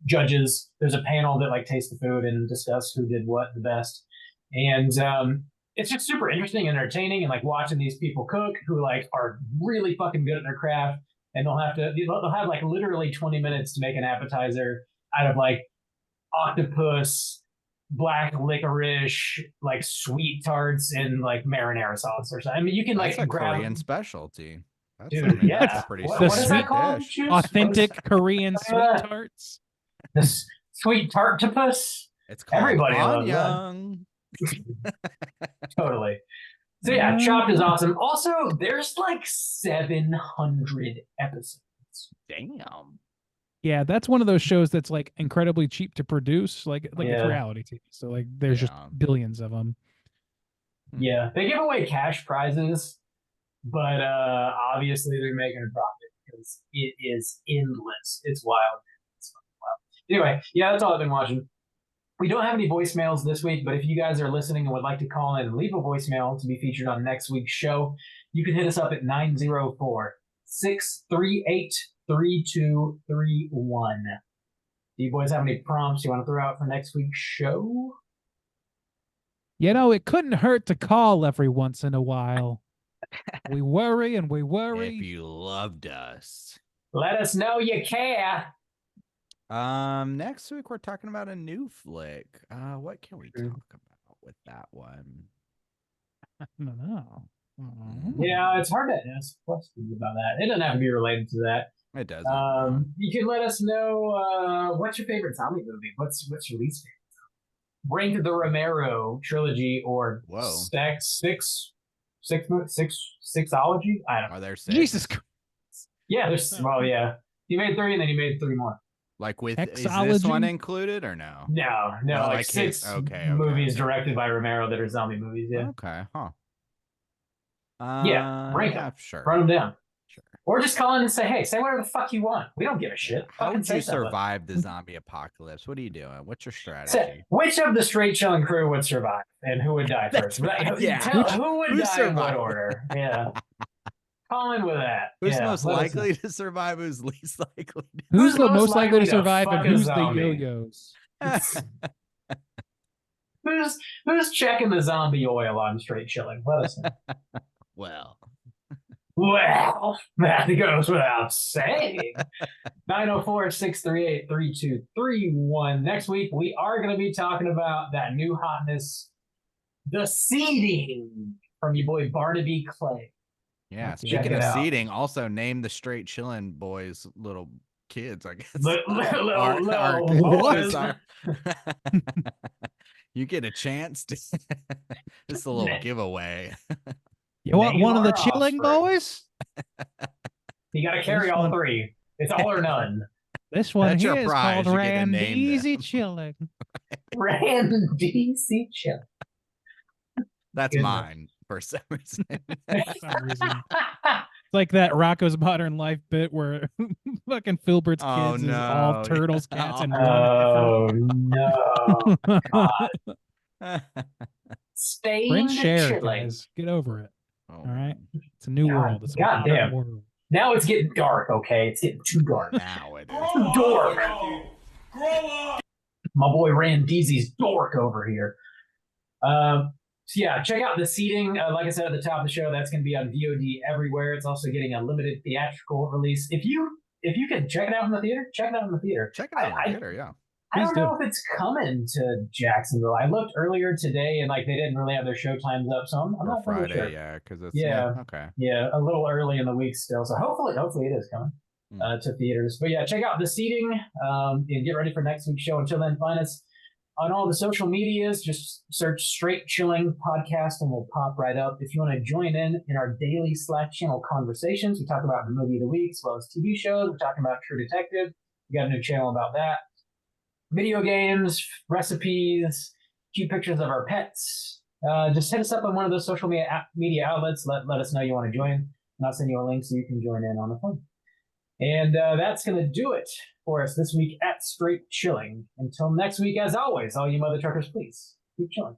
judges. There's a panel that tastes the food and discuss who did what the best. And it's just super interesting and entertaining, and like watching these people cook who like are really fucking good at their craft, and they'll have like literally 20 minutes to make an appetizer out of like octopus, black licorice, like sweet tarts, and like marinara sauce or something. I mean, you can That's like a grab Korean specialty. That's, Dude, I mean, that's yeah. a pretty What The is that sweet called? dish. Juice? Authentic Korean sweet that? tarts. The sweet tartopus. It's called Everybody loves that. Anyang. Totally. So yeah, Chopped is awesome. Also, there's like 700 episodes. Damn. Yeah, that's one of those shows that's like incredibly cheap to produce, like it's Yeah. reality TV. So like there's Yeah. just billions of them. Yeah, they give away cash prizes, but obviously they're making a profit because it is endless. It's wild. It's fucking wild. Anyway, yeah, that's all I've been watching. We don't have any voicemails this week, but if you guys are listening and would like to call in and leave a voicemail to be featured on next week's show, you can hit us up at 904-638-3231. Do you boys have any prompts you want to throw out for next week's show? You know, it couldn't hurt to call every once in a while. We worry and we worry. If you loved us. Let us know you care. Next week we're talking about a new flick. What can we talk about with that one? I don't know. Yeah, it's hard to ask questions about that. It doesn't have to be related to that. It doesn't. You can let us know what's your favorite zombie movie? What's your least favorite? Rank the Romero trilogy or Whoa. sixology? I don't know. Are there six? Jesus Christ. Yeah, there's yeah. You made 3 and then you made 3 more. Like is this Hexology? one included or no? No, No, like like 6 okay. movies directed by Romero that are zombie movies. Yeah, Okay, huh. rank yeah, them. sure. Run them down. Sure. Or just call in and say, hey, say whatever the fuck you want. We don't give a shit. How Fucking would say you something. survive the zombie apocalypse? What are you doing? What's your strategy? Say, which of the straight chilling crew would survive and who would die That's first? right, yeah. Who would Who die in what survived? order? Yeah. Call in with that. Who's yeah, most let us know. likely to survive? Who's least likely? Who's the most likely to to survive fuck and a who's the zombie? yo-yos? Who's checking the zombie oil on straight chilling? Let us know. Well, Well, that goes without saying. 904-638-3231. Next week, we are going to be talking about that new hotness, The Seeding, from your boy Barnaby Clay. yeah. Check Speaking it of out. seating, also name the straight chilling boys little kids. I guess. Little Our boys. are- You get a chance to. Just a little giveaway. You want Name one of the our chilling offspring. boys? You got to carry This all one- 3. It's all or none. This one That's your here is prize. called You get to name Randeezy them. Chilling. Random DC chill. That's Goodness. mine for some reason. For some reason. It's like that Rocco's Modern Life bit where fucking Filbert's Oh, kids is no. all turtles, cats, and Oh, no. one. Stained Print share, chilling. guys. Get over it. Oh, All right. It's a new God- world. It's a goddamn. modern world. Now it's getting dark, okay? It's getting too dark. Now it is. Too dork. My boy Randeezy's dork over here. So yeah, check out The Seeding. Like I said at the top of the show, that's going to be on VOD everywhere. It's also getting a limited theatrical release. If you can check it out in the theater, check it out in the theater. Check it out in I- the theater, yeah. I don't Please know if it's coming to Jacksonville. I looked earlier today and like they didn't really have their show times up, so I'm For not really Friday, sure. yeah, because it's Yeah. okay. Yeah, a little early in the week still. So hopefully it is coming to theaters. But yeah, check out The Seeding and get ready for next week's show. Until then, find us on all the social medias. Just search Straight Chilling Podcast and we'll pop right up. If you want to join in our daily Slack channel conversations, we talk about the movie of the week as well as TV shows. We're talking about True Detective. We got a new channel about that. Video games, recipes, cute pictures of our pets. Just hit us up on one of those social media outlets. Let us know you want to join, and I'll send you a link so you can join in on the fun. And that's going to do it for us this week at Straight Chilling. Until next week, as always, all you mother truckers, please keep chilling.